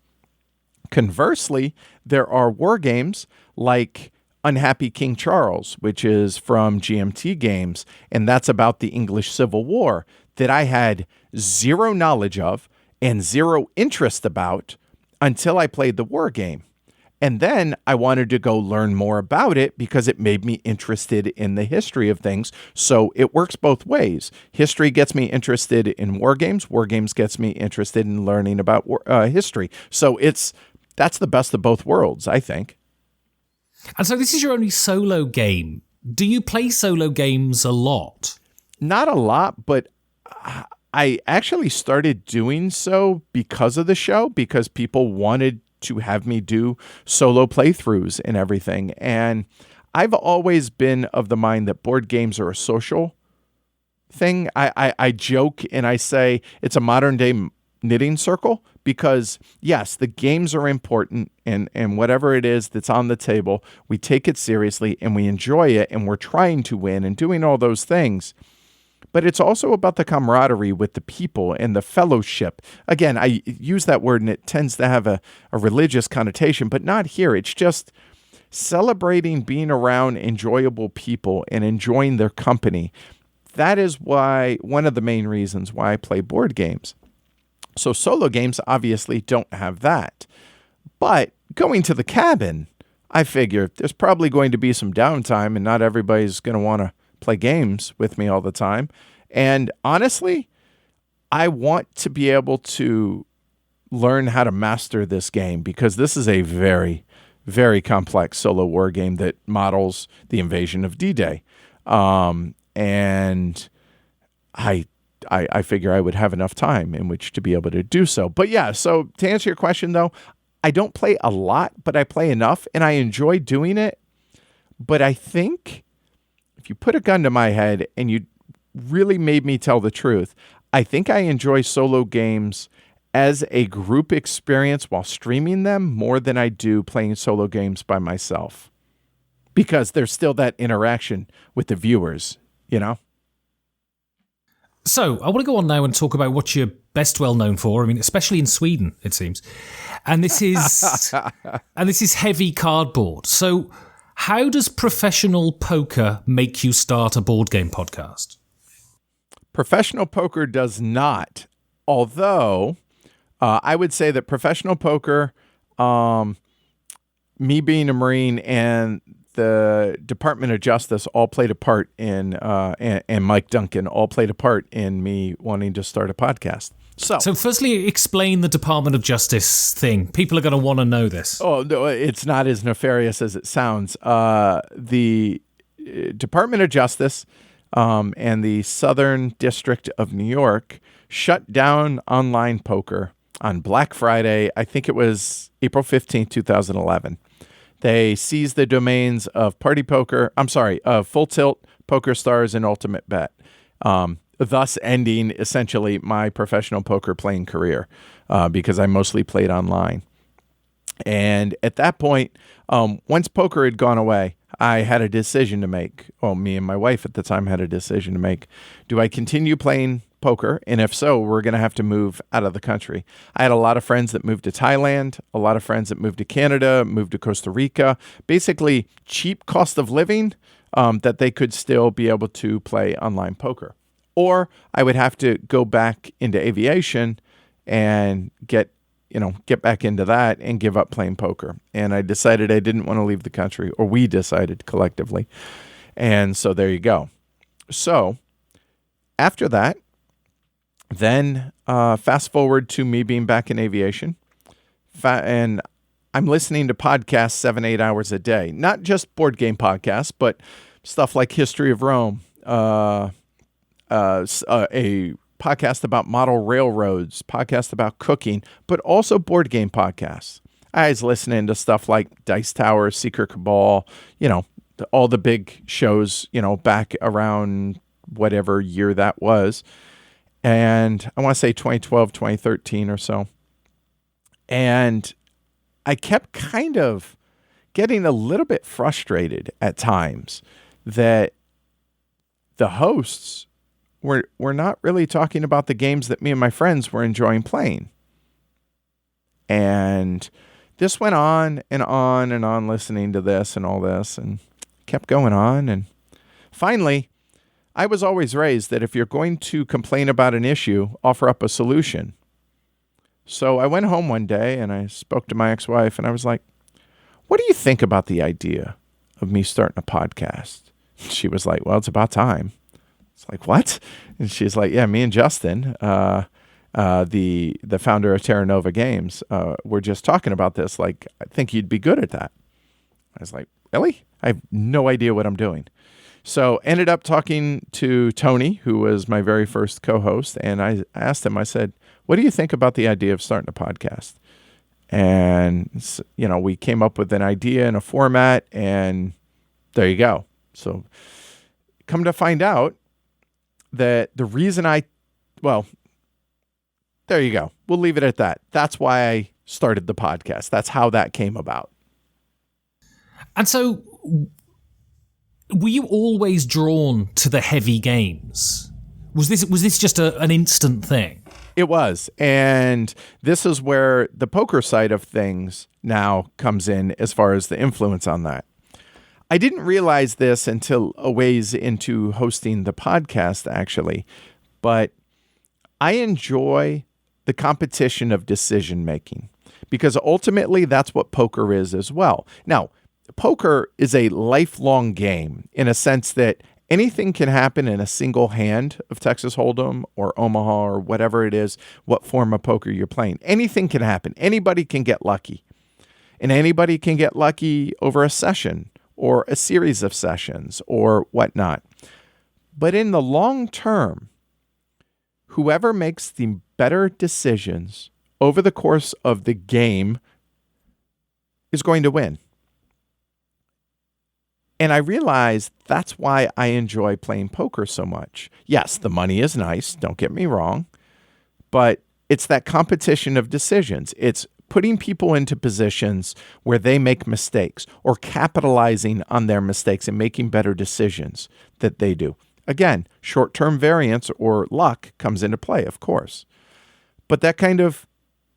Conversely, there are war games like Unhappy King Charles, which is from GMT Games, and that's about the English Civil War, that I had zero knowledge of and zero interest about until I played the war game. And then I wanted to go learn more about it because it made me interested in the history of things. So it works both ways. History gets me interested in war games. War games gets me interested in learning about history. So that's the best of both worlds, I think.
And so this is your only solo game Do you play solo games a lot?
Not a lot, but I actually started doing so because of the show, because people wanted to have me do solo playthroughs and everything. And I've always been of the mind that board games are a social thing. I joke and I say it's a modern day knitting circle because, yes, the games are important and whatever it is that's on the table, we take it seriously and we enjoy it and we're trying to win and doing all those things. But it's also about the camaraderie with the people and the fellowship. Again, I use that word and it tends to have a religious connotation, but not here. It's just celebrating being around enjoyable people and enjoying their company. That is one of the main reasons why I play board games. So solo games obviously don't have that. But going to the cabin, I figure there's probably going to be some downtime and not everybody's going to want to play games with me all the time. And honestly, I want to be able to learn how to master this game because this is a very, very complex solo war game that models the invasion of D-Day. And I figure I would have enough time in which to be able to do so. But yeah, so to answer your question though, I don't play a lot, but I play enough and I enjoy doing it. But I think if you put a gun to my head and you really made me tell the truth, I think I enjoy solo games as a group experience while streaming them more than I do playing solo games by myself. Because there's still that interaction with the viewers, you know?
So, I want to go on now and talk about what you're best well known for. I mean, especially in Sweden, it seems. And this is heavy cardboard. So, how does professional poker make you start a board game podcast?
Professional poker does not. Although, I would say that professional poker, me being a Marine and the Department of Justice all played a part in, and Mike Duncan all played a part in me wanting to start a podcast. So
firstly, explain the Department of Justice thing. People are going to want to know this.
Oh, no, it's not as nefarious as it sounds. The Department of Justice and the Southern District of New York shut down online poker on Black Friday. I think it was April 15th, 2011. They seized the domains of of Full Tilt, Poker Stars, and Ultimate Bet, thus ending essentially my professional poker playing career because I mostly played online. And at that point, once poker had gone away, I had a decision to make. Well, me and my wife at the time had a decision to make. Do I continue playing poker? And if so, we're going to have to move out of the country. I had a lot of friends that moved to Thailand, a lot of friends that moved to Canada, moved to Costa Rica, basically cheap cost of living that they could still be able to play online poker. Or I would have to go back into aviation and get back into that and give up playing poker. And I decided I didn't want to leave the country, or we decided collectively. And so there you go. So after that, then fast forward to me being back in aviation. And I'm listening to podcasts 7-8 hours a day, not just board game podcasts, but stuff like History of Rome, a podcast about model railroads, podcast about cooking, but also board game podcasts. I was listening to stuff like Dice Tower, Secret Cabal, all the big shows, back around whatever year that was. And I want to say 2012, 2013 or so. And I kept kind of getting a little bit frustrated at times that the hosts were not really talking about the games that me and my friends were enjoying playing. And this went on and on and on, listening to this and all this, and kept going on. And finally, I was always raised that if you're going to complain about an issue, offer up a solution. So I went home one day and I spoke to my ex-wife and I was like, what do you think about the idea of me starting a podcast? She was like, well, it's about time. It's like, what? And she's like, yeah, me and Justin, the founder of Terra Nova Games, we're just talking about this. Like, I think you'd be good at that. I was like, really? I have no idea what I'm doing. So ended up talking to Tony, who was my very first co-host, and I asked him, I said, what do you think about the idea of starting a podcast? And, we came up with an idea and a format, and there you go. So come to find out that the reason there you go. We'll leave it at that. That's why I started the podcast. That's how that came about.
And so, were you always drawn to the heavy games? Was this just an instant thing?
It was. And this is where the poker side of things now comes in as far as the influence on that. I didn't realize this until a ways into hosting the podcast, actually, but I enjoy the competition of decision making because ultimately that's what poker is as well. Now, poker is a lifelong game in a sense that anything can happen in a single hand of Texas Hold'em or Omaha or whatever it is, what form of poker you're playing. Anything can happen. Anybody can get lucky. And anybody can get lucky over a session or a series of sessions or whatnot. But in the long term, whoever makes the better decisions over the course of the game is going to win. And I realized that's why I enjoy playing poker so much. Yes, the money is nice, don't get me wrong, but it's that competition of decisions. It's putting people into positions where they make mistakes or capitalizing on their mistakes and making better decisions that they do. Again, short-term variance or luck comes into play, of course. But that kind of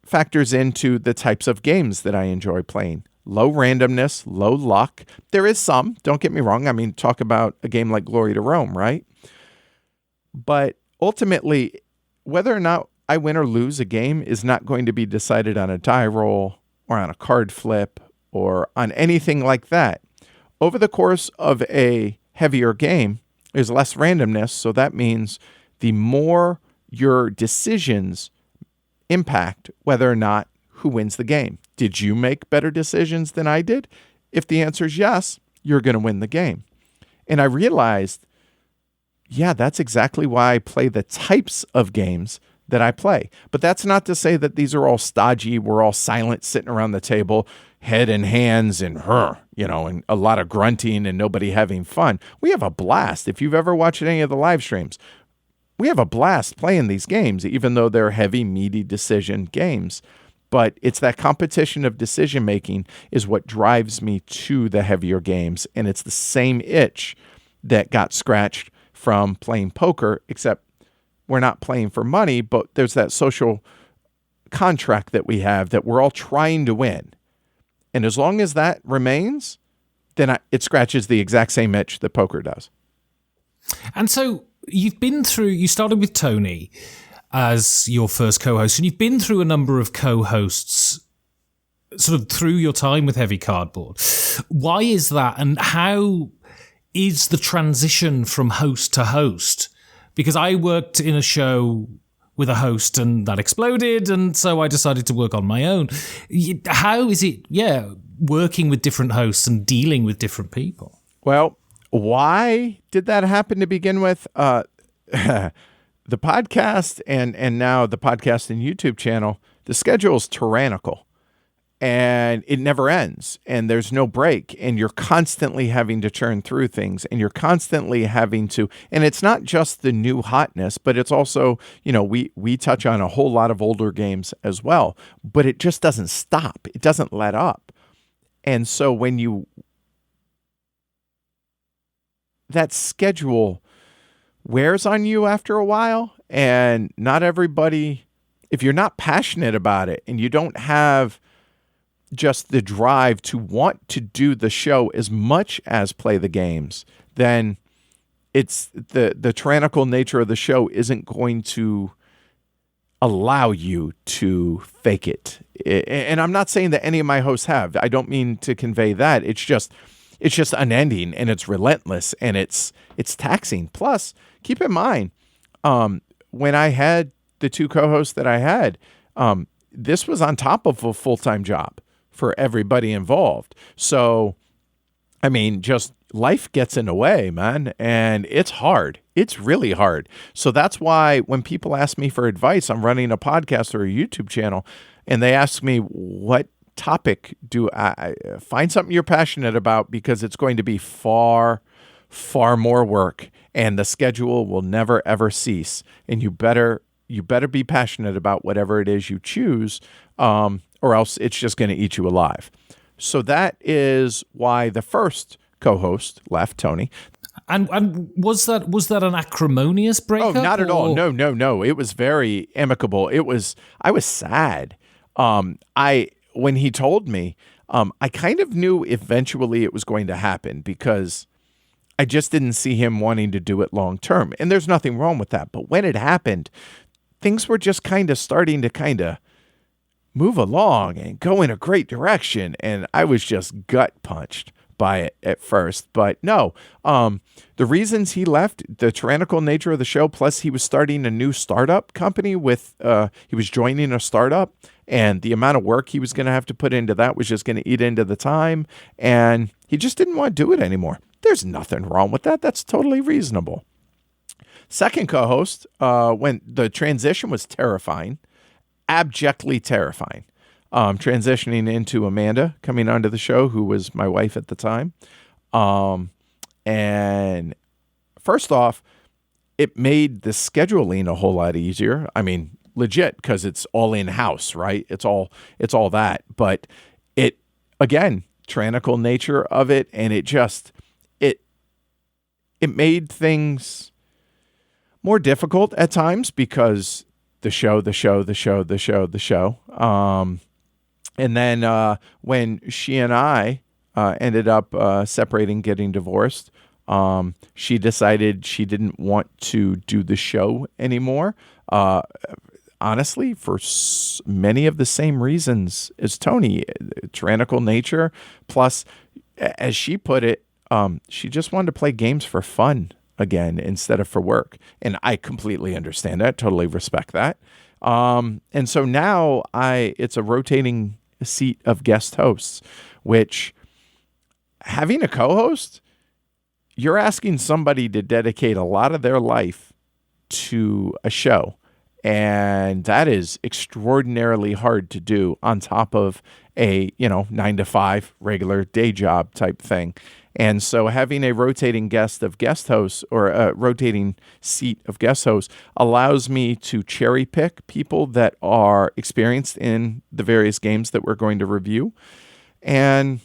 factors into the types of games that I enjoy playing. Low randomness, low luck. There is some, don't get me wrong. I mean, talk about a game like Glory to Rome, right? But ultimately, whether or not I win or lose a game is not going to be decided on a die roll or on a card flip or on anything like that. Over the course of a heavier game, there's less randomness, so that means the more your decisions impact whether or not who wins the game. Did you make better decisions than I did? If the answer is yes, you're going to win the game. And I realized, yeah, that's exactly why I play the types of games that I play. But that's not to say that these are all stodgy. We're all silent, sitting around the table, head and hands and and a lot of grunting and nobody having fun. We have a blast. If you've ever watched any of the live streams, we have a blast playing these games, even though they're heavy, meaty decision games. But it's that competition of decision making is what drives me to the heavier games. And it's the same itch that got scratched from playing poker, except we're not playing for money, but there's that social contract that we have that we're all trying to win. And as long as that remains, then it scratches the exact same itch that poker does.
And so you started with Tony as your first co-host, and you've been through a number of co-hosts sort of through your time with Heavy Cardboard. Why is that, and how is the transition from host to host? Because I worked in a show with a host and that exploded, and so I decided to work on my own. How is it, working with different hosts and dealing with different people?
Well, why did that happen to begin with? The podcast and now the podcast and YouTube channel, the schedule is tyrannical and it never ends and there's no break and you're constantly having to churn through things and you're constantly having to, and it's not just the new hotness, but it's also, we touch on a whole lot of older games as well, but it just doesn't stop. It doesn't let up. And so that schedule wears on you after a while, and not everybody, if you're not passionate about it and you don't have just the drive to want to do the show as much as play the games, then it's the tyrannical nature of the show isn't going to allow you to fake it. And I'm not saying that any of my hosts have. I don't mean to convey that. It's just unending and it's relentless and it's taxing. Plus, keep in mind, when I had the two co-hosts that I had, this was on top of a full-time job for everybody involved. So I mean, just life gets in the way, man. And it's hard. It's really hard. So that's why when people ask me for advice on running a podcast or a YouTube channel, and they ask me, what topic do I find something you're passionate about, because it's going to be far, far more work and the schedule will never, ever cease. And you better be passionate about whatever it is you choose, or else it's just going to eat you alive. So that is why the first co-host left, Tony.
And was that an acrimonious breakup?
Oh, not at all. No. It was very amicable. I was sad. When he told me, I kind of knew eventually it was going to happen, because I just didn't see him wanting to do it long term. And there's nothing wrong with that. But when it happened, things were just kind of starting to move along and go in a great direction. And I was just gut punched by it at first. But no, the reasons he left, the tyrannical nature of the show, plus he was starting a new startup company he was joining a startup, and the amount of work he was going to have to put into that was just going to eat into the time. And he just didn't want to do it anymore. There's nothing wrong with that. That's totally reasonable. Second co-host, when the transition was terrifying, abjectly terrifying. Transitioning into Amanda coming onto the show, who was my wife at the time. And first off, it made the scheduling a whole lot easier. I mean, legit, because it's all in-house, right? It's all that. But it, again, tyrannical nature of it, and it made things more difficult at times, because the show. And then when she and I ended up separating, getting divorced, she decided she didn't want to do the show anymore. Honestly, for many of the same reasons as Tony, tyrannical nature. Plus, as she put it, she just wanted to play games for fun again instead of for work. And I completely understand that, totally respect that. And so now it's a rotating seat of guest hosts, which, having a co-host, you're asking somebody to dedicate a lot of their life to a show. And that is extraordinarily hard to do on top of a, 9-to-5 regular day job type thing. And so having a rotating guest hosts, or a rotating seat of guest hosts, allows me to cherry pick people that are experienced in the various games that we're going to review, and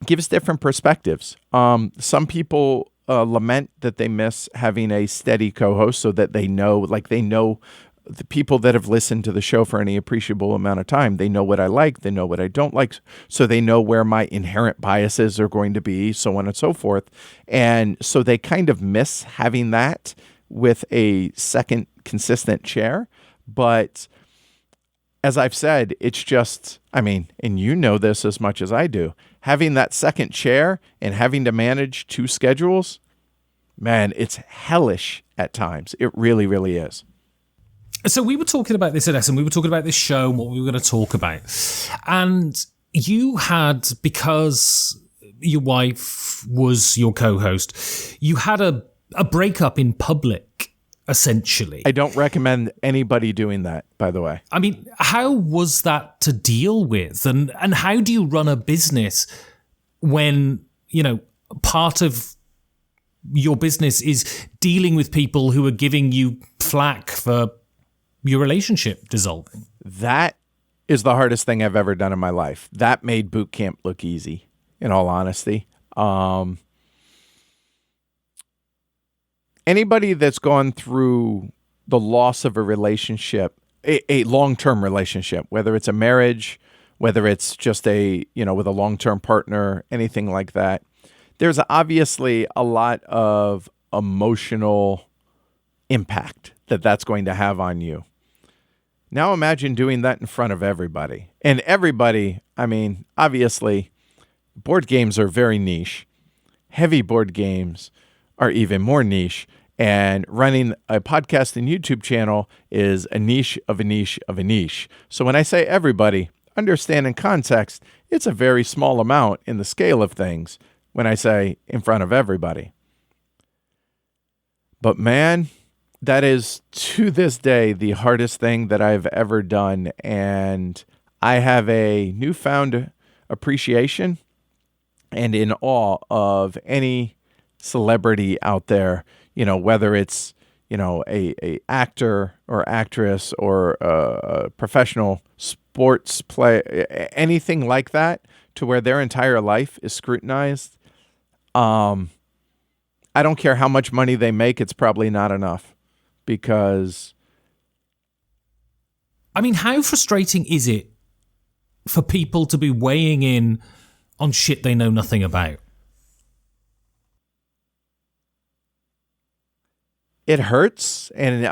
gives different perspectives. Some people lament that they miss having a steady co-host, so that they know the people that have listened to the show for any appreciable amount of time. They know what I like, they know what I don't like, so they know where my inherent biases are going to be, so on and so forth. And so they kind of miss having that with a second consistent chair. But as I've said, it's just, and you know this as much as I do, having that second chair and having to manage two schedules, man, it's hellish at times. It really, really is.
So we were talking about this at Essen. We were talking about this show and what we were going to talk about. And you had, because your wife was your co-host, you had a breakup in public, essentially.
I don't recommend anybody doing that, by the way.
How was that to deal with? And how do you run a business when, part of your business is dealing with people who are giving you flack for your relationship dissolving?
That is the hardest thing I've ever done in my life. That made boot camp look easy, in all honesty. Anybody that's gone through the loss of a relationship, a long-term relationship, whether it's a marriage, whether it's just with a long-term partner, anything like that, there's obviously a lot of emotional impact that's going to have on you. Now imagine doing that in front of everybody. And everybody, obviously, board games are very niche. Heavy board games are even more niche. And running a podcast and YouTube channel is a niche of a niche of a niche. So when I say everybody, understand in context, it's a very small amount in the scale of things. when I say in front of everybody. But man, that is to this day the hardest thing that I've ever done. And I have a newfound appreciation and in awe of any celebrity out there, whether it's, a actor or actress or a professional sports play, anything like that, to where their entire life is scrutinized. I don't care how much money they make, it's probably not enough, because
I mean, how frustrating is it for people to be weighing in on shit they know nothing about?
it hurts, and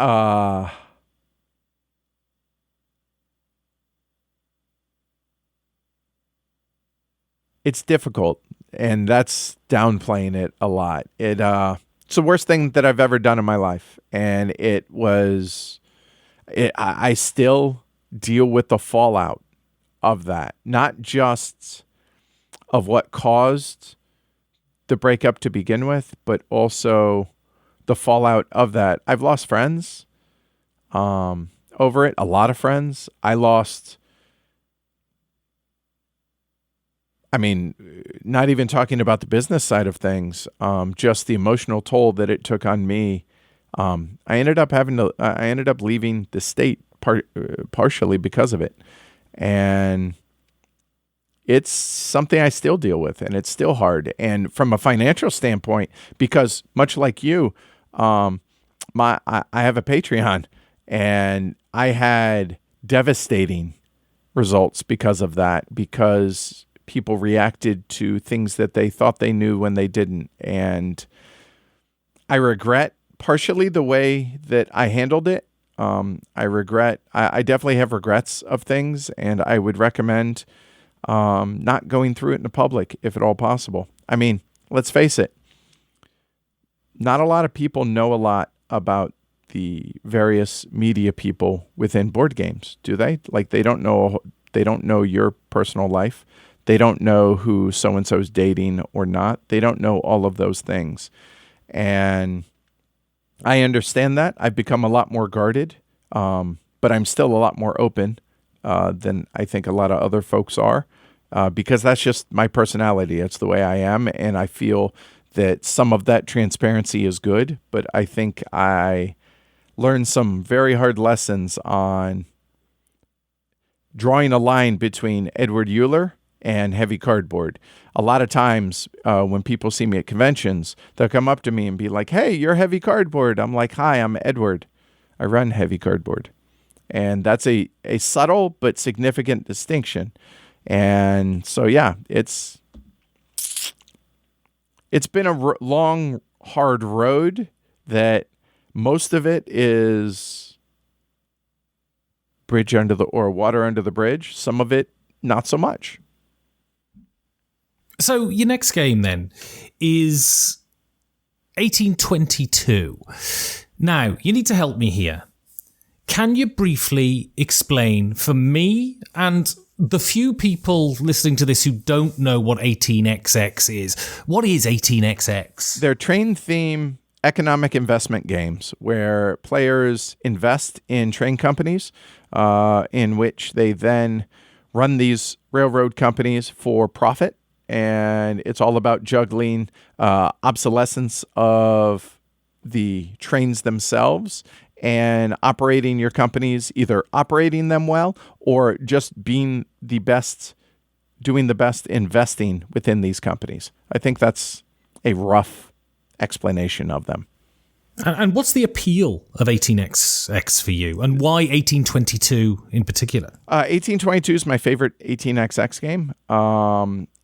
it's difficult, and that's downplaying it a lot. It's the worst thing that I've ever done in my life, and I still deal with the fallout of that, not just of what caused the breakup to begin with, but also the fallout of that. I've lost friends over it, a lot of friends. Not even talking about the business side of things, just the emotional toll that it took on me. I ended up leaving the state partially because of it. And it's something I still deal with, and it's still hard. And from a financial standpoint, because much like you, I have a Patreon, and I had devastating results because of that, because people reacted to things that they thought they knew when they didn't. And I regret partially the way that I handled it. I definitely have regrets of things, and I would recommend not going through it in the public if at all possible. I mean, let's face it, not a lot of people know a lot about the various media people within board games, do they? Like, they don't know your personal life. They don't know who so-and-so's dating or not. They don't know all of those things. And I understand that. I've become a lot more guarded, but I'm still a lot more open than I think a lot of other folks are, because that's just my personality. It's the way I am, and I feel that some of that transparency is good, but I think I learned some very hard lessons on drawing a line between Edward Uhler and heavy cardboard. A lot of times when people see me at conventions, they'll come up to me and be like, "Hey, you're heavy cardboard." I'm like, "Hi, I'm Edward. I run heavy cardboard." And that's a subtle but significant distinction. And so, yeah, it's been a long, hard road that most of it is water under the bridge. Some of it, not so much.
So your next game then is 1822. Now, you need to help me here. Can you briefly explain for me and the few people listening to this who don't know what 18XX is, what is 18XX?
They're train theme economic investment games where players invest in train companies in which they then run these railroad companies for profit. And it's all about juggling obsolescence of the trains themselves and operating your companies, either operating them well or just being the best, doing the best investing within these companies. I think that's a rough explanation of them.
And what's the appeal of 18XX for you, and why 1822 in particular?
1822 is my favorite 18XX game.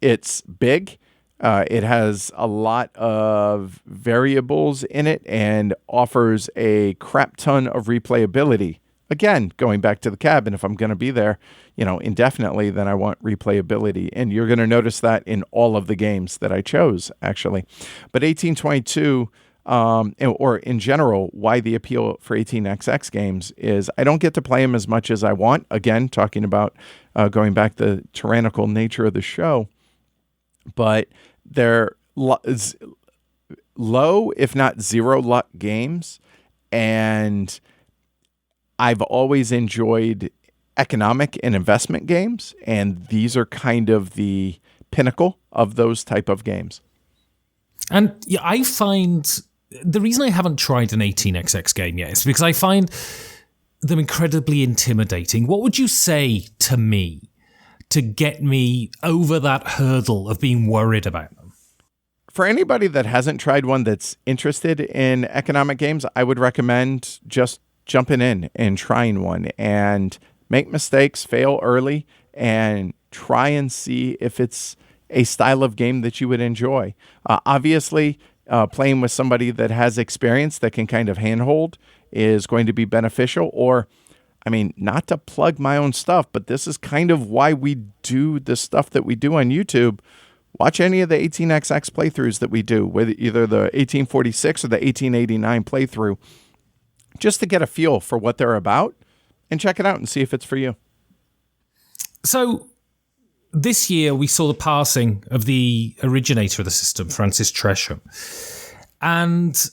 It's big. It has a lot of variables in it and offers a crap ton of replayability. Again, going back to the cabin, if I'm going to be there, indefinitely, then I want replayability. And you're going to notice that in all of the games that I chose, actually. But 1822, or in general, why the appeal for 18XX games is I don't get to play them as much as I want. Again, talking about going back the tyrannical nature of the show. But they're low, if not zero luck games. And I've always enjoyed economic and investment games, and these are kind of the pinnacle of those type of games.
And yeah, I find the reason I haven't tried an 18xx game yet is because I find them incredibly intimidating. What would you say to me to get me over that hurdle of being worried about them?
For anybody that hasn't tried one that's interested in economic games, I would recommend just jumping in and trying one and make mistakes, fail early, and try and see if it's a style of game that you would enjoy. Obviously, playing with somebody that has experience that can kind of handhold is going to be beneficial. Or, I mean, not to plug my own stuff, but this is kind of why we do the stuff that we do on YouTube. Watch any of the 18xx playthroughs that we do, with either the 1846 or the 1889 playthrough, just to get a feel for what they're about and check it out and see if it's for you.
So this year we saw the passing of the originator of the system, Francis Tresham. And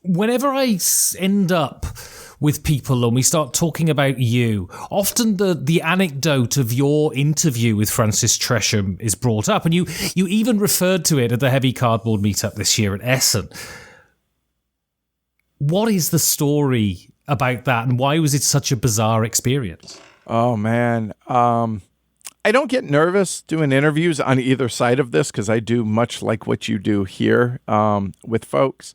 whenever I end up with people and we start talking about you, often the anecdote of your interview with Francis Tresham is brought up. And you even referred to it at the Heavy Cardboard meetup this year at Essen. What is the story about that, and why was it such a bizarre experience?
Oh, man. I don't get nervous doing interviews on either side of this because I do much like what you do here with folks.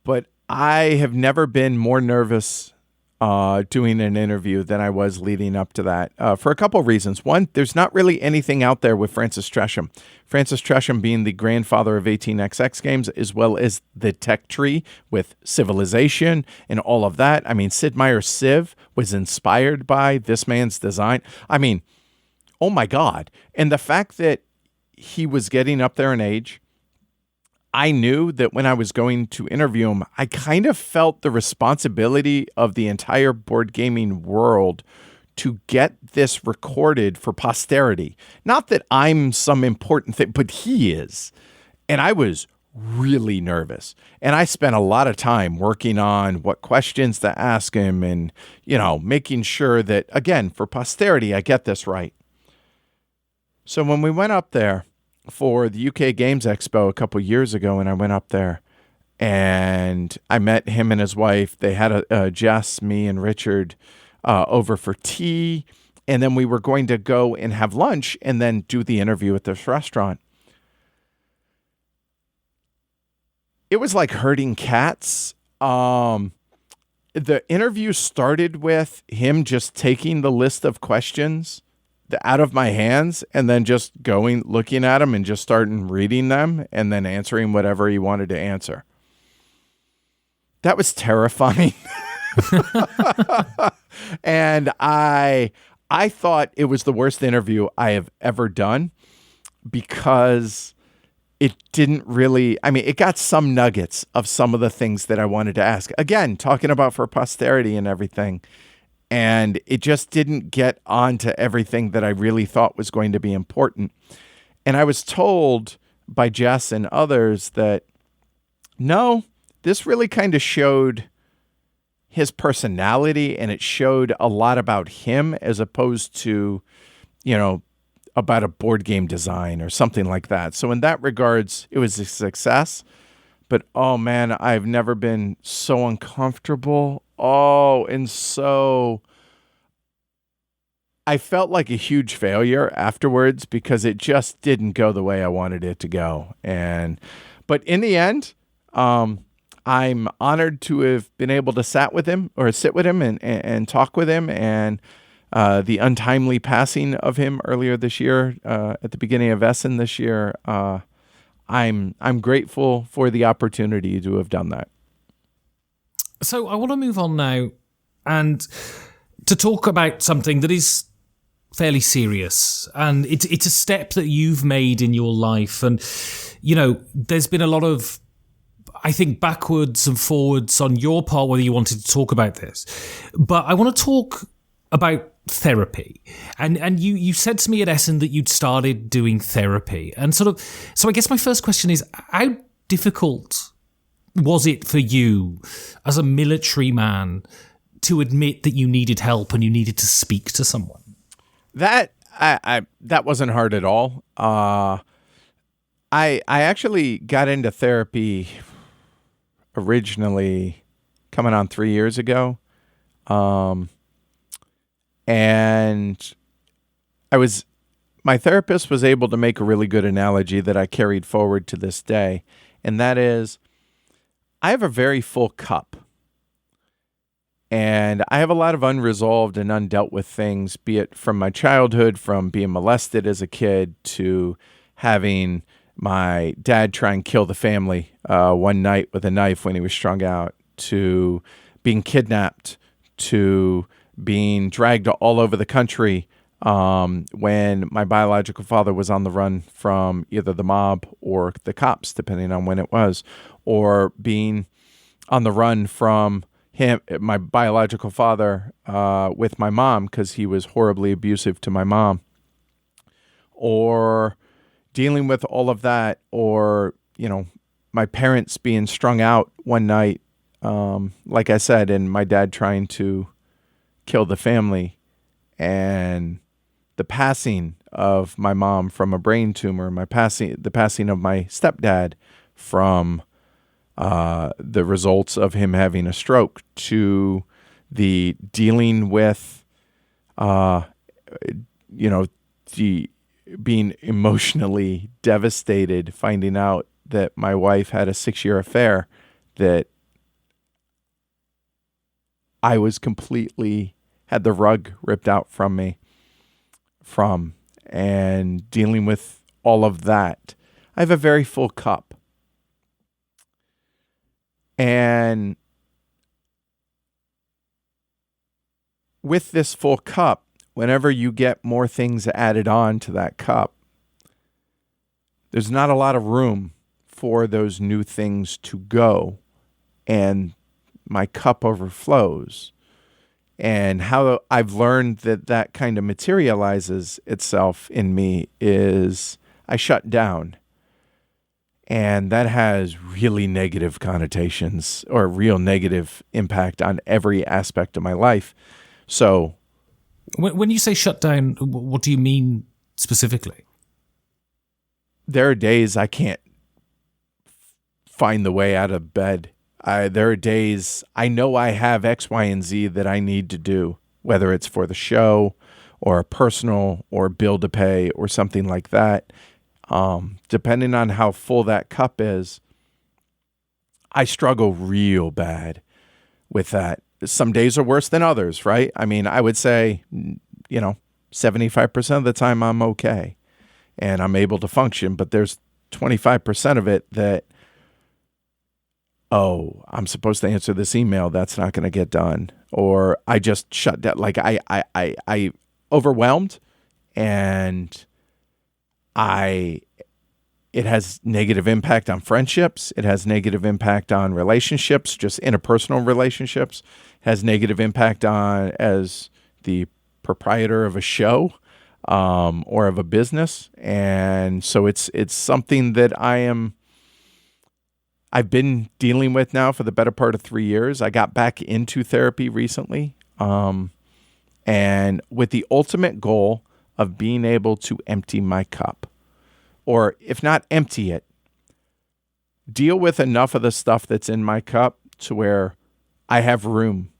But I have never been more nervous doing an interview than I was leading up to that for a couple of reasons. One, there's not really anything out there with Francis Tresham. Francis Tresham being the grandfather of 18xx games, as well as the tech tree with Civilization and all of that. I mean, Sid Meier's Civ was inspired by this man's design. I mean, oh my God. And the fact that he was getting up there in age, I knew that when I was going to interview him, I kind of felt the responsibility of the entire board gaming world to get this recorded for posterity. Not that I'm some important thing, but he is. And I was really nervous. And I spent a lot of time working on what questions to ask him and, making sure that, again, for posterity, I get this right. So when we went up there for the UK Games Expo a couple years ago, and I went up there and I met him and his wife. They had Jess, me, and Richard over for tea, and then we were going to go and have lunch and then do the interview at this restaurant. It was like herding cats. The interview started with him just taking the list of questions out of my hands and then just looking at them and just starting reading them and then answering whatever he wanted to answer. That was terrifying. And I thought it was the worst interview I have ever done because it didn't really, it got some nuggets of some of the things that I wanted to ask. Again, talking about for posterity and everything. And it just didn't get onto everything that I really thought was going to be important. And I was told by Jess and others that, no, this really kind of showed his personality, and it showed a lot about him as opposed to, about a board game design or something like that. So in that regards, it was a success. But, oh, man, I've never been so uncomfortable. Oh, and so I felt like a huge failure afterwards because it just didn't go the way I wanted it to go. But in the end, I'm honored to have been able to sit with him and talk with him. And the untimely passing of him earlier this year, at the beginning of Essen this year, I'm grateful for the opportunity to have done that.
So I want to move on now and to talk about something that is fairly serious. And it's a step that you've made in your life. And, there's been a lot of, I think, backwards and forwards on your part, whether you wanted to talk about this. But I want to talk about therapy, and you said to me at Essen that you'd started doing therapy, and so I guess my first question is, how difficult was it for you as a military man to admit that you needed help and you needed to speak to someone?
That that wasn't hard at all. I actually got into therapy originally coming on 3 years ago. And my therapist was able to make a really good analogy that I carried forward to this day. And that is, I have a very full cup. And I have a lot of unresolved and undealt with things, be it from my childhood, from being molested as a kid, to having my dad try and kill the family one night with a knife when he was strung out, to being kidnapped, to being dragged all over the country when my biological father was on the run from either the mob or the cops, depending on when it was, or being on the run from my biological father with my mom because he was horribly abusive to my mom, or dealing with all of that, or, my parents being strung out one night, like I said, and my dad trying to kill the family, and the passing of my mom from a brain tumor, the passing of my stepdad from the results of him having a stroke, to the dealing with, the being emotionally devastated, finding out that my wife had a 6-year affair that I was completely had the rug ripped out from me and dealing with all of that. I have a very full cup. And with this full cup, whenever you get more things added on to that cup, there's not a lot of room for those new things to go, and my cup overflows. And how I've learned that kind of materializes itself in me is I shut down. And that has really negative connotations, or real negative impact on every aspect of my life. So
when you say shut down, what do you mean specifically?
There are days I can't find the way out of bed. There are days I know I have X, Y, and Z that I need to do, whether it's for the show or a personal or bill to pay or something like that. Depending on how full that cup is, I struggle real bad with that. Some days are worse than others, right? I mean, I would say, 75% of the time I'm okay and I'm able to function, but there's 25% of it that, I'm supposed to answer this email. That's not going to get done. Or I just shut down. Like I overwhelmed, and it has negative impact on friendships. It has negative impact on relationships, just interpersonal relationships. It has negative impact on, as the proprietor of a show, or of a business. And so it's something that I've been dealing with now for the better part of 3 years. I got back into therapy recently, and with the ultimate goal of being able to empty my cup, or if not empty it, deal with enough of the stuff that's in my cup to where I have room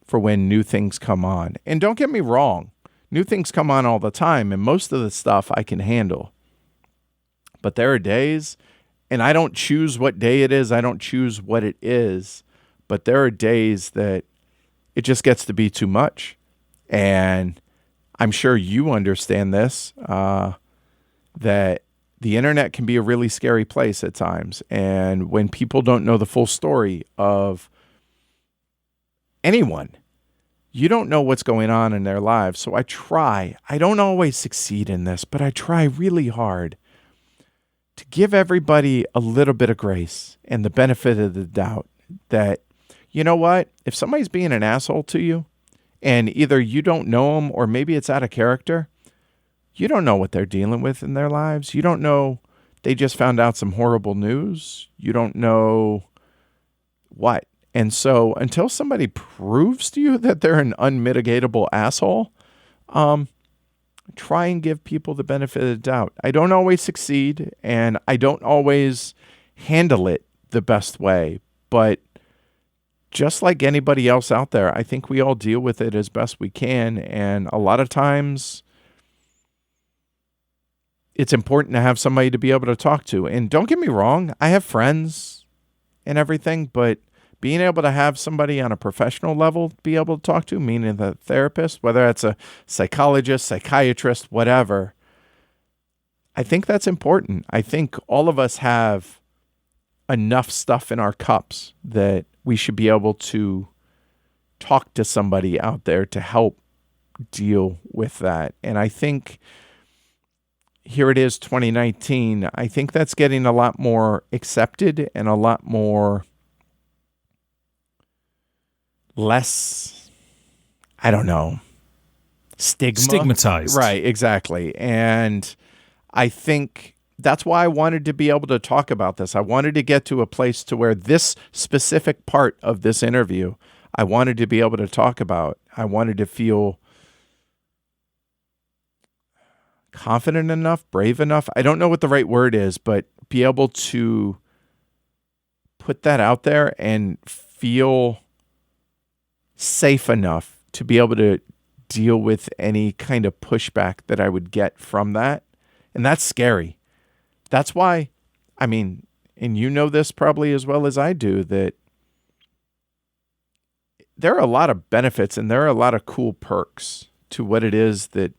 for when new things come on. And don't get me wrong, new things come on all the time, and most of the stuff I can handle. But there are days, and I don't choose what day it is. I don't choose what it is. But there are days that it just gets to be too much. And I'm sure you understand this, that the internet can be a really scary place at times. And when people don't know the full story of anyone, you don't know what's going on in their lives. So I don't always succeed in this, but I try really hard to give everybody a little bit of grace and the benefit of the doubt that, you know what, if somebody's being an asshole to you, And either you don't know them or maybe it's out of character. You don't know what they're dealing with in their lives. You don't know they just found out some horrible news. You don't know what. And so until somebody proves to you that they're an unmitigatable asshole, try and give people the benefit of the doubt. I don't always succeed, and I don't always handle it the best way. But just like anybody else out there, I think we all deal with it as best we can. And a lot of times it's important to have somebody to be able to talk to. And don't get me wrong, I have friends and everything, but being able to have somebody on a professional level be able to talk to, meaning the therapist, whether it's a psychologist, psychiatrist, whatever, I think that's important. I think all of us have enough stuff in our cups that we should be able to talk to somebody out there to help deal with that. And I think here it is, 2019. I think that's getting a lot more accepted and a lot more less, I don't know,
stigmatized.
Right, exactly. And I think that's why I wanted to be able to talk about this. I wanted to get to a place to where this specific part of this interview, I wanted to be able to talk about. I wanted to feel confident enough, brave enough. I don't know what the right word is, but be able to put that out there and feel safe enough to be able to deal with any kind of pushback that I would get from that. And that's scary. That's why, I mean, and you know this probably as well as I do, that there are a lot of benefits and there are a lot of cool perks to what it is that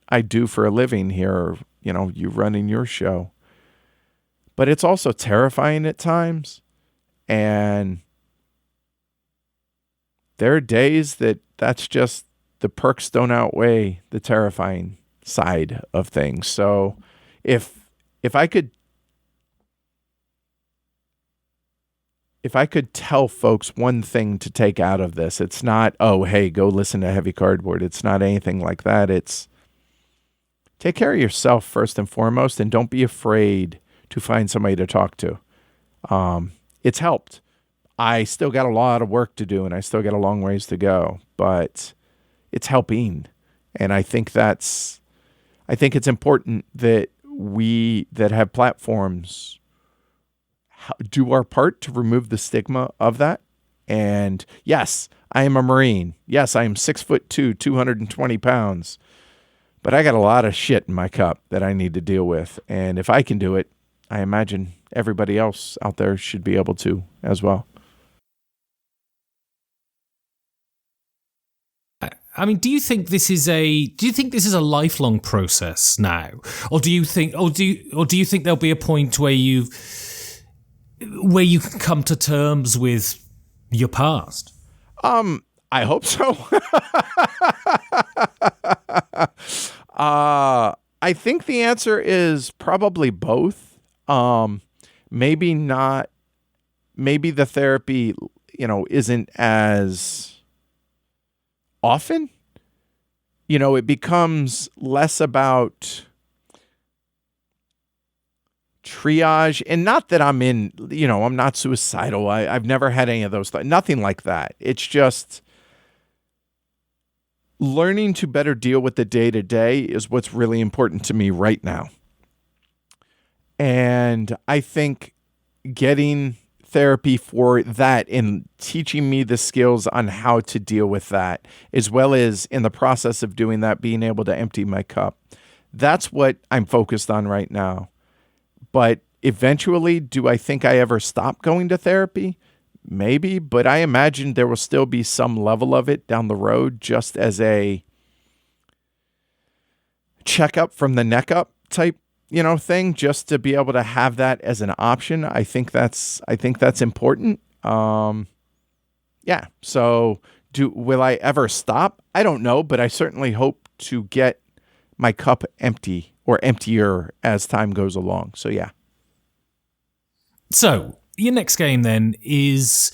I do for a living here, you know, you running your show. But it's also terrifying at times. And there are days that's just the perks don't outweigh the terrifying side of things. So if I could tell folks one thing to take out of this, it's not, oh, hey, go listen to Heavy Cardboard. It's not anything like that. It's take care of yourself first and foremost, and don't be afraid to find somebody to talk to. It's helped. I still got a lot of work to do, and I still got a long ways to go, but it's helping. And I think it's important that we that have platforms do our part to remove the stigma of that. And yes, I am a Marine. Yes, I am 6'2", 220 pounds, but I got a lot of shit in my cup that I need to deal with. And if I can do it, I imagine everybody else out there should be able to as well.
I mean, do you think this is a lifelong process now, or do you think there'll be a point where you can come to terms with your past?
I hope so. I think the answer is probably both. Maybe not. Maybe the therapy, isn't as often. It becomes less about triage, and not that I'm I'm not suicidal. I've never had any of those thoughts. Nothing like that. It's just learning to better deal with the day-to-day is what's really important to me right now. And I think getting therapy for that and teaching me the skills on how to deal with that, as well as in the process of doing that, being able to empty my cup. That's what I'm focused on right now. But eventually, do I think I ever stop going to therapy? Maybe, but I imagine there will still be some level of it down the road, just as a checkup from the neck up type, thing, just to be able to have that as an option. I think that's important. Yeah. So will I ever stop? I don't know, but I certainly hope to get my cup empty or emptier as time goes along. So yeah.
So your next game then is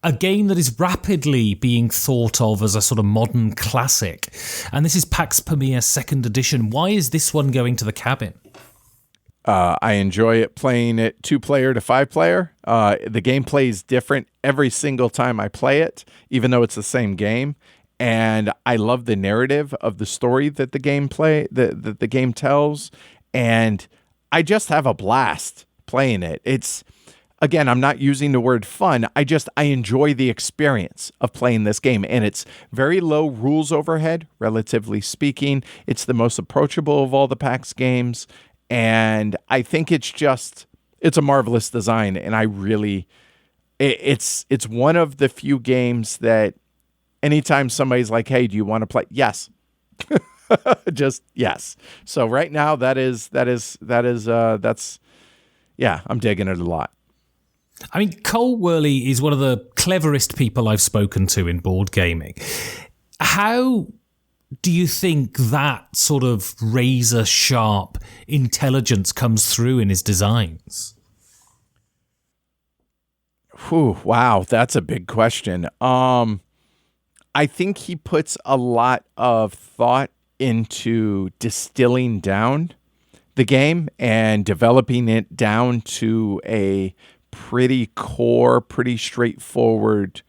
a game that is rapidly being thought of as a sort of modern classic. And this is Pax Pamir 2nd Edition. Why is this one going to the cabin?
I enjoy it playing it 2-player to 5-player. The gameplay is different every single time I play it, even though it's the same game. And I love the narrative of the story that the game tells. And I just have a blast playing it. It's, again, I'm not using the word fun. I enjoy the experience of playing this game. And it's very low rules overhead, relatively speaking. It's the most approachable of all the PAX games. And I think it's a marvelous design. And it's one of the few games that anytime somebody's like, hey, do you want to play? Yes. Just yes. So right now I'm digging it a lot.
I mean, Cole Worley is one of the cleverest people I've spoken to in board gaming. How do you think that sort of razor-sharp intelligence comes through in his designs?
Whew, wow, that's a big question. I think he puts a lot of thought into distilling down the game and developing it down to a pretty core, pretty straightforward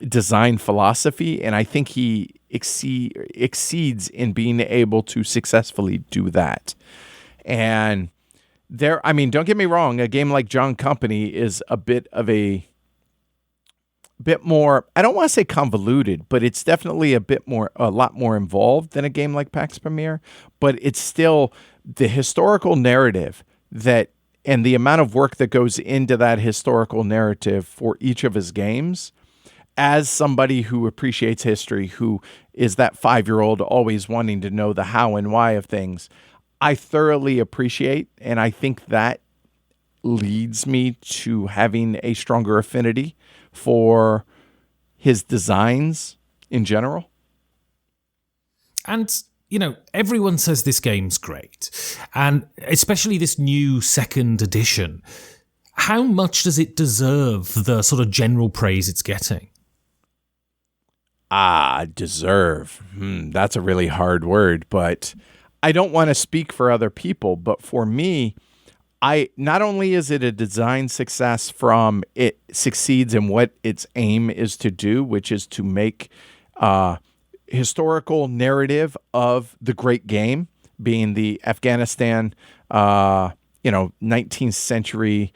design philosophy. And I think he exceeds in being able to successfully do that. And don't get me wrong, a game like John Company is a bit more, I don't want to say convoluted, but it's definitely a lot more involved than a game like Pax Pamir. But it's still the historical narrative and the amount of work that goes into that historical narrative for each of his games. As somebody who appreciates history, who is that 5-year-old always wanting to know the how and why of things, I thoroughly appreciate, and I think that leads me to having a stronger affinity for his designs in general.
And, everyone says this game's great, and especially this new 2nd edition. How much does it deserve the sort of general praise it's getting?
Deserve. That's a really hard word, but I don't want to speak for other people, but for me, not only is it a design success from it succeeds in what its aim is to do, which is to make historical narrative of the great game, being the Afghanistan, 19th century,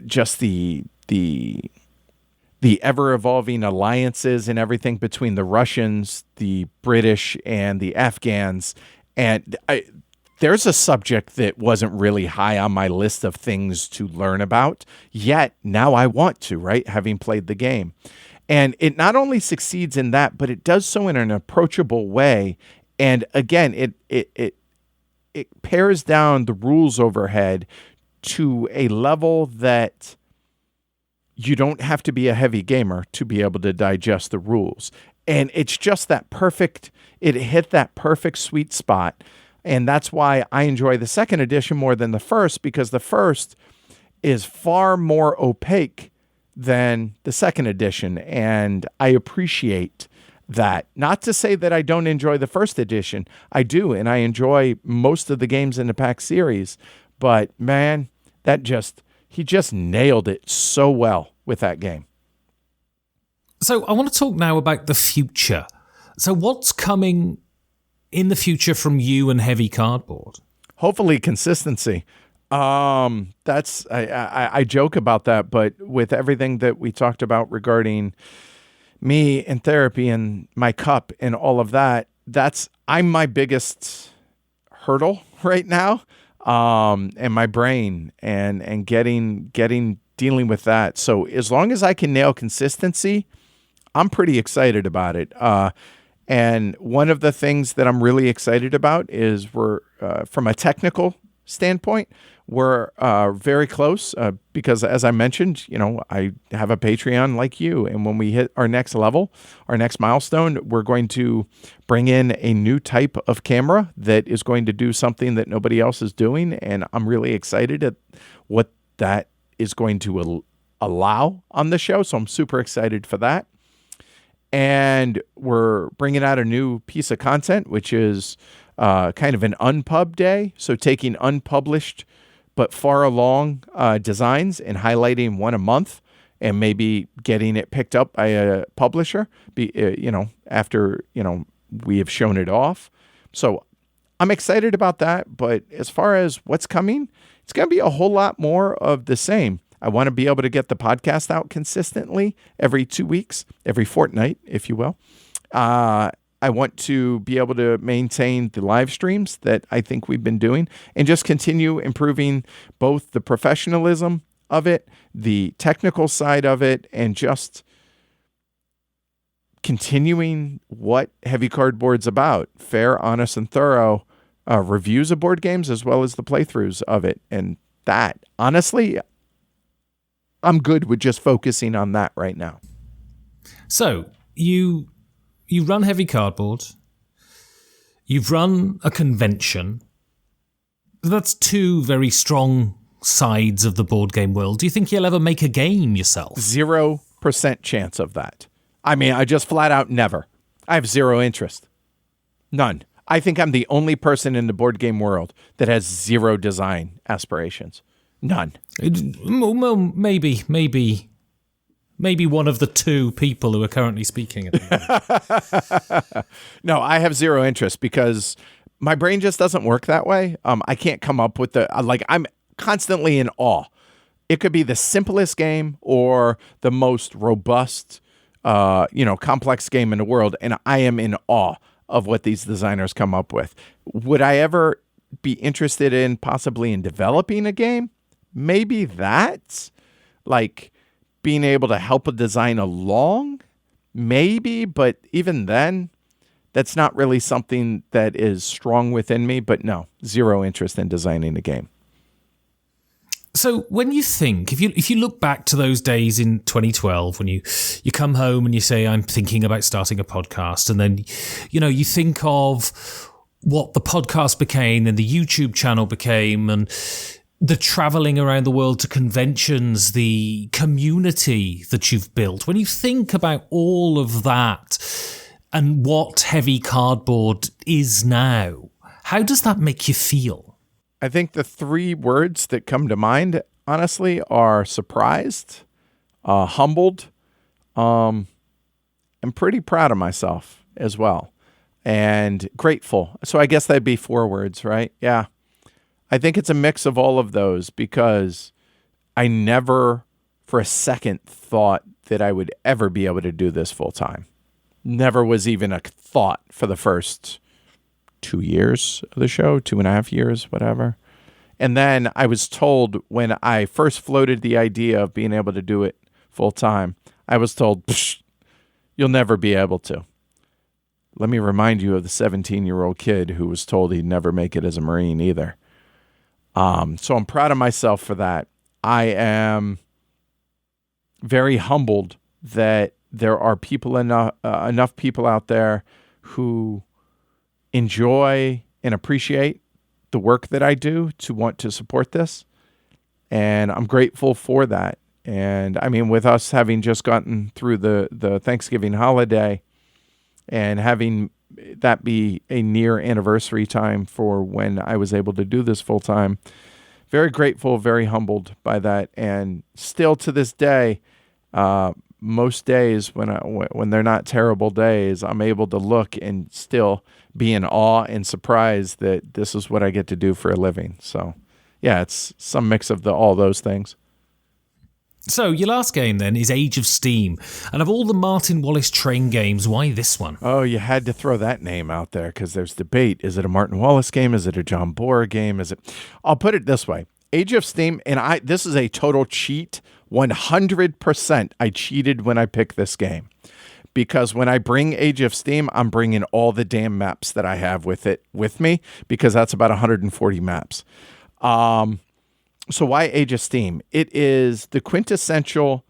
just the ever-evolving alliances and everything between the Russians, the British, and the Afghans. And there's a subject that wasn't really high on my list of things to learn about, yet now I want to, right, having played the game. And it not only succeeds in that, but it does so in an approachable way. And again, it pares down the rules overhead to a level that you don't have to be a heavy gamer to be able to digest the rules. And it's just it hit that perfect sweet spot. And that's why I enjoy the 2nd edition more than the first, because the first is far more opaque than the 2nd edition. And I appreciate that. Not to say that I don't enjoy the 1st edition. I do, and I enjoy most of the games in the PAX series. But man, he just nailed it so well with that game.
So I want to talk now about the future. So what's coming in the future from you and Heavy Cardboard?
Hopefully consistency. I joke about that, but with everything that we talked about regarding me and therapy and my cup and all of that, I'm my biggest hurdle right now. And my brain and dealing with that. So as long as I can nail consistency, I'm pretty excited about it. And one of the things that I'm really excited about is we're, from a technical standpoint, we're very close because, as I mentioned, I have a Patreon like you. And when we hit our next level, our next milestone, we're going to bring in a new type of camera that is going to do something that nobody else is doing. And I'm really excited at what that is going to allow on the show. So I'm super excited for that. And we're bringing out a new piece of content, which is kind of an unpub day. So taking unpublished but far along designs and highlighting one a month and maybe getting it picked up by a publisher, after, we have shown it off. So I'm excited about that. But as far as what's coming, it's going to be a whole lot more of the same. I want to be able to get the podcast out consistently every 2 weeks, every fortnight, if you will. I want to be able to maintain the live streams that I think we've been doing and just continue improving both the professionalism of it, the technical side of it, and just continuing what Heavy Cardboard's about. Fair, honest, and thorough reviews of board games as well as the playthroughs of it. And that, honestly, I'm good with just focusing on that right now.
So you run Heavy Cardboard. You've run a convention. That's two very strong sides of the board game world. Do you think you'll ever make a game yourself?
0% chance of that. I mean, I just flat out never. I have zero interest. None. I think I'm the only person in the board game world that has zero design aspirations. None.
Well, maybe one of the two people who are currently speaking at the moment.
No, I have zero interest because my brain just doesn't work that way. I can't come up with I'm constantly in awe. It could be the simplest game or the most robust, complex game in the world, and I am in awe of what these designers come up with. Would I ever be interested in possibly in developing a game? Maybe that's like being able to help a design along, maybe, but even then, that's not really something that is strong within me. But no, zero interest in designing a game.
So when you think, if you look back to those days in 2012, when you come home and you say, I'm thinking about starting a podcast, and then, you think of what the podcast became and the YouTube channel became and the traveling around the world to conventions, the community that you've built. When you think about all of that and what Heavy Cardboard is now, how does that make you feel?
I think the three words that come to mind, honestly, are surprised, humbled, and pretty proud of myself as well, and grateful. So I guess that'd be 4 words, right? Yeah. I think it's a mix of all of those because I never for a second thought that I would ever be able to do this full time. Never was even a thought for the first 2 years of the show, 2.5 years, whatever. And then I was told when I first floated the idea of being able to do it full time, I was told, you'll never be able to. Let me remind you of the 17-year-old kid who was told he'd never make it as a Marine either. So I'm proud of myself for that. I am very humbled that there are people enough people out there who enjoy and appreciate the work that I do to want to support this. And I'm grateful for that. And I mean, with us having just gotten through the Thanksgiving holiday and having that be a near anniversary time for when I was able to do this full time, very grateful, very humbled by that. And still to this day, most days when they're not terrible days, I'm able to look and still be in awe and surprised that this is what I get to do for a living. So yeah, it's some mix of all those things.
So your last game then is Age of Steam. And of all the Martin Wallace train games, why this one?
Oh, you had to throw that name out there because there's debate. Is it a Martin Wallace game? Is it a John Boer game? I'll put it this way. Age of Steam, and this is a total cheat. 100% I cheated when I picked this game. Because when I bring Age of Steam, I'm bringing all the damn maps that I have with me, because that's about 140 maps. So why Age of Steam? It is the quintessential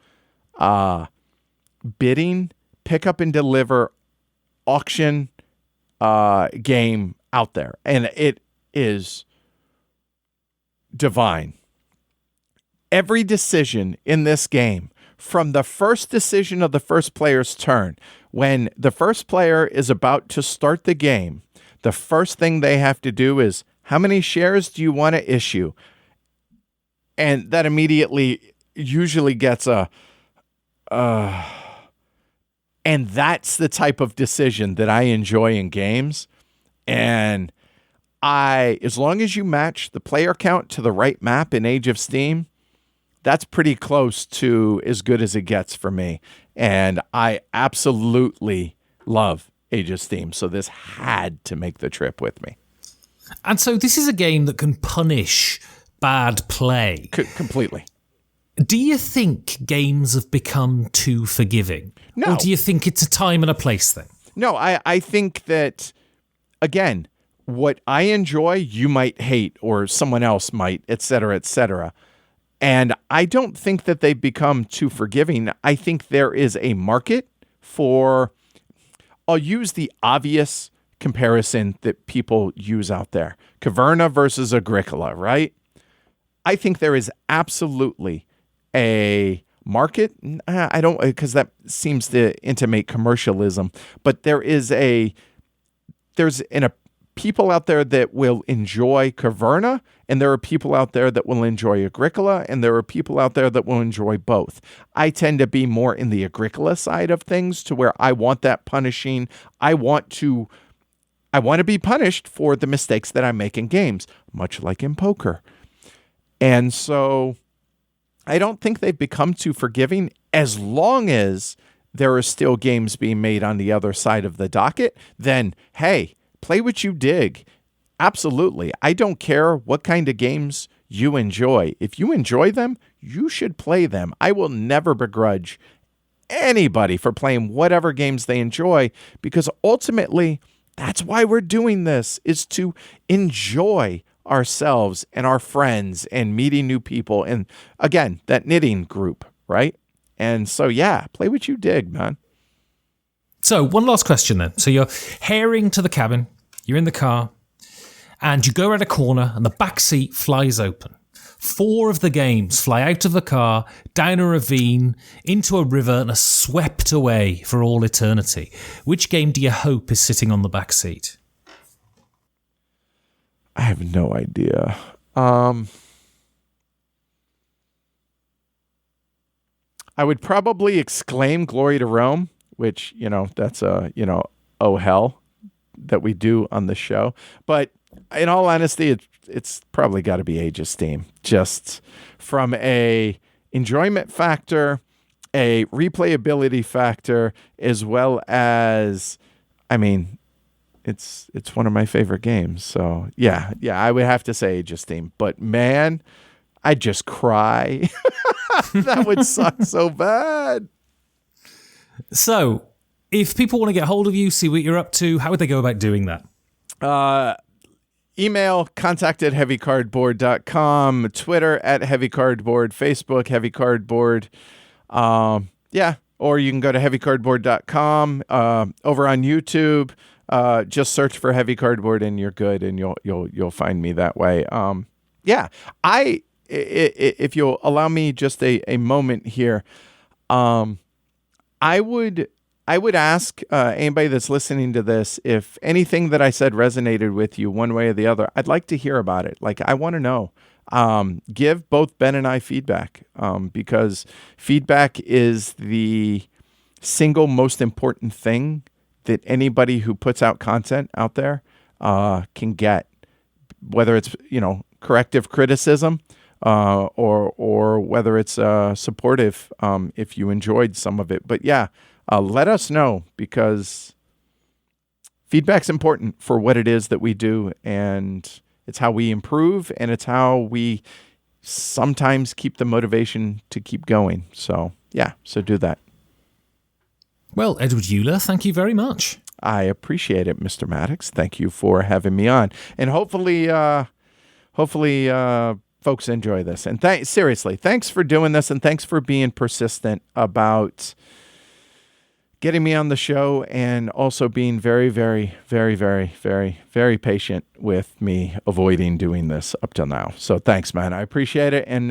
bidding, pick up and deliver auction game out there. And it is divine. every decision in this game, from the first decision of the first player's turn, when the first player is about to start the game, the first thing they have to do is, how many shares do you want to issue? And that immediately usually gets and that's the type of decision that I enjoy in games. And as long as you match the player count to the right map in Age of Steam, that's pretty close to as good as it gets for me. And I absolutely love Age of Steam. So this had to make the trip with me.
And so this is a game that can punish bad play.
Completely.
Do you think games have become too forgiving?
No.
Or do you think it's a time and a place thing?
No, I think that, again, what I enjoy, you might hate, or someone else might, et cetera, et cetera. And I don't think that they've become too forgiving. I think there is a market for, I'll use the obvious comparison that people use out there. Caverna versus Agricola, right? I think there is absolutely a market. I don't, because that seems to intimate commercialism, but there's people out there that will enjoy Caverna, and there are people out there that will enjoy Agricola, and there are people out there that will enjoy both. I tend to be more in the Agricola side of things, to where I want that punishing. I want to be punished for the mistakes that I make in games, much like in poker. And so I don't think they've become too forgiving, as long as there are still games being made on the other side of the docket. Then, hey, play what you dig. Absolutely. I don't care what kind of games you enjoy. If you enjoy them, you should play them. I will never begrudge anybody for playing whatever games they enjoy, because ultimately that's why we're doing this, is to enjoy ourselves and our friends and meeting new people. And again, that knitting group, right? And so, yeah, play what you dig, man.
So one last question then. So you're herring to the cabin, you're in the car, and you go around a corner and the back seat flies open. 4 of the games fly out of the car, down a ravine, into a river, and are swept away for all eternity. Which game do you hope is sitting on the back seat?
I have no idea. I would probably exclaim Glory to Rome, which, that's oh hell, that we do on the show. But in all honesty, it's probably got to be Age of Steam, just from a enjoyment factor, a replayability factor, as well as, it's one of my favorite games. So yeah, I would have to say Age of Steam. But man, I'd just cry. That would suck so bad.
So, if people want to get hold of you, see what you're up to, how would they go about doing that?
Email contact@heavycardboard.com, Twitter @heavycardboard, Facebook heavycardboard. Or you can go to heavycardboard.com. Over on YouTube, just search for Heavy Cardboard and you're good, and you'll find me that way. If you'll allow me just a moment here, I would ask anybody that's listening to this, if anything that I said resonated with you one way or the other. I'd like to hear about it. Like, I want to know. Give both Ben and I feedback, because feedback is the single most important thing that anybody who puts out content out there can get, whether it's corrective criticism or whether it's supportive if you enjoyed some of it. But yeah, let us know, because feedback's important for what it is that we do, and it's how we improve, and it's how we sometimes keep the motivation to keep going. So yeah, so do that.
Well, Edward Uhler, thank you very much.
I appreciate it, Mr. Maddox. Thank you for having me on. And hopefully folks enjoy this. And seriously, thanks for doing this, and thanks for being persistent about getting me on the show and also being very, very, very, very, very, very patient with me avoiding doing this up till now. So thanks, man. I appreciate it. And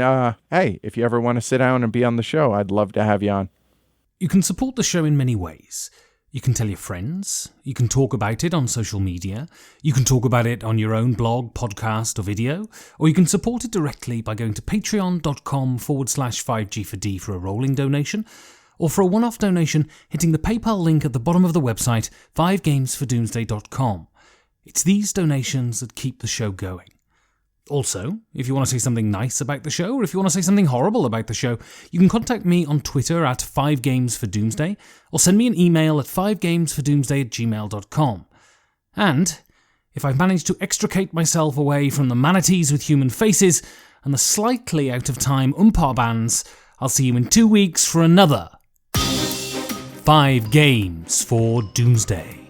hey, if you ever want to sit down and be on the show, I'd love to have you on.
You can support the show in many ways. You can tell your friends, you can talk about it on social media, you can talk about it on your own blog, podcast or video, or you can support it directly by going to patreon.com/5G4D for a rolling donation, or for a one-off donation, hitting the PayPal link at the bottom of the website, 5gamesfordoomsday.com. It's these donations that keep the show going. Also, if you want to say something nice about the show, or if you want to say something horrible about the show, you can contact me on Twitter at 5gamesfordoomsday, or send me an email at 5gamesfordoomsday@gmail.com. And if I've managed to extricate myself away from the manatees with human faces and the slightly out-of-time umpire bands, I'll see you in 2 weeks for another 5 Games for Doomsday.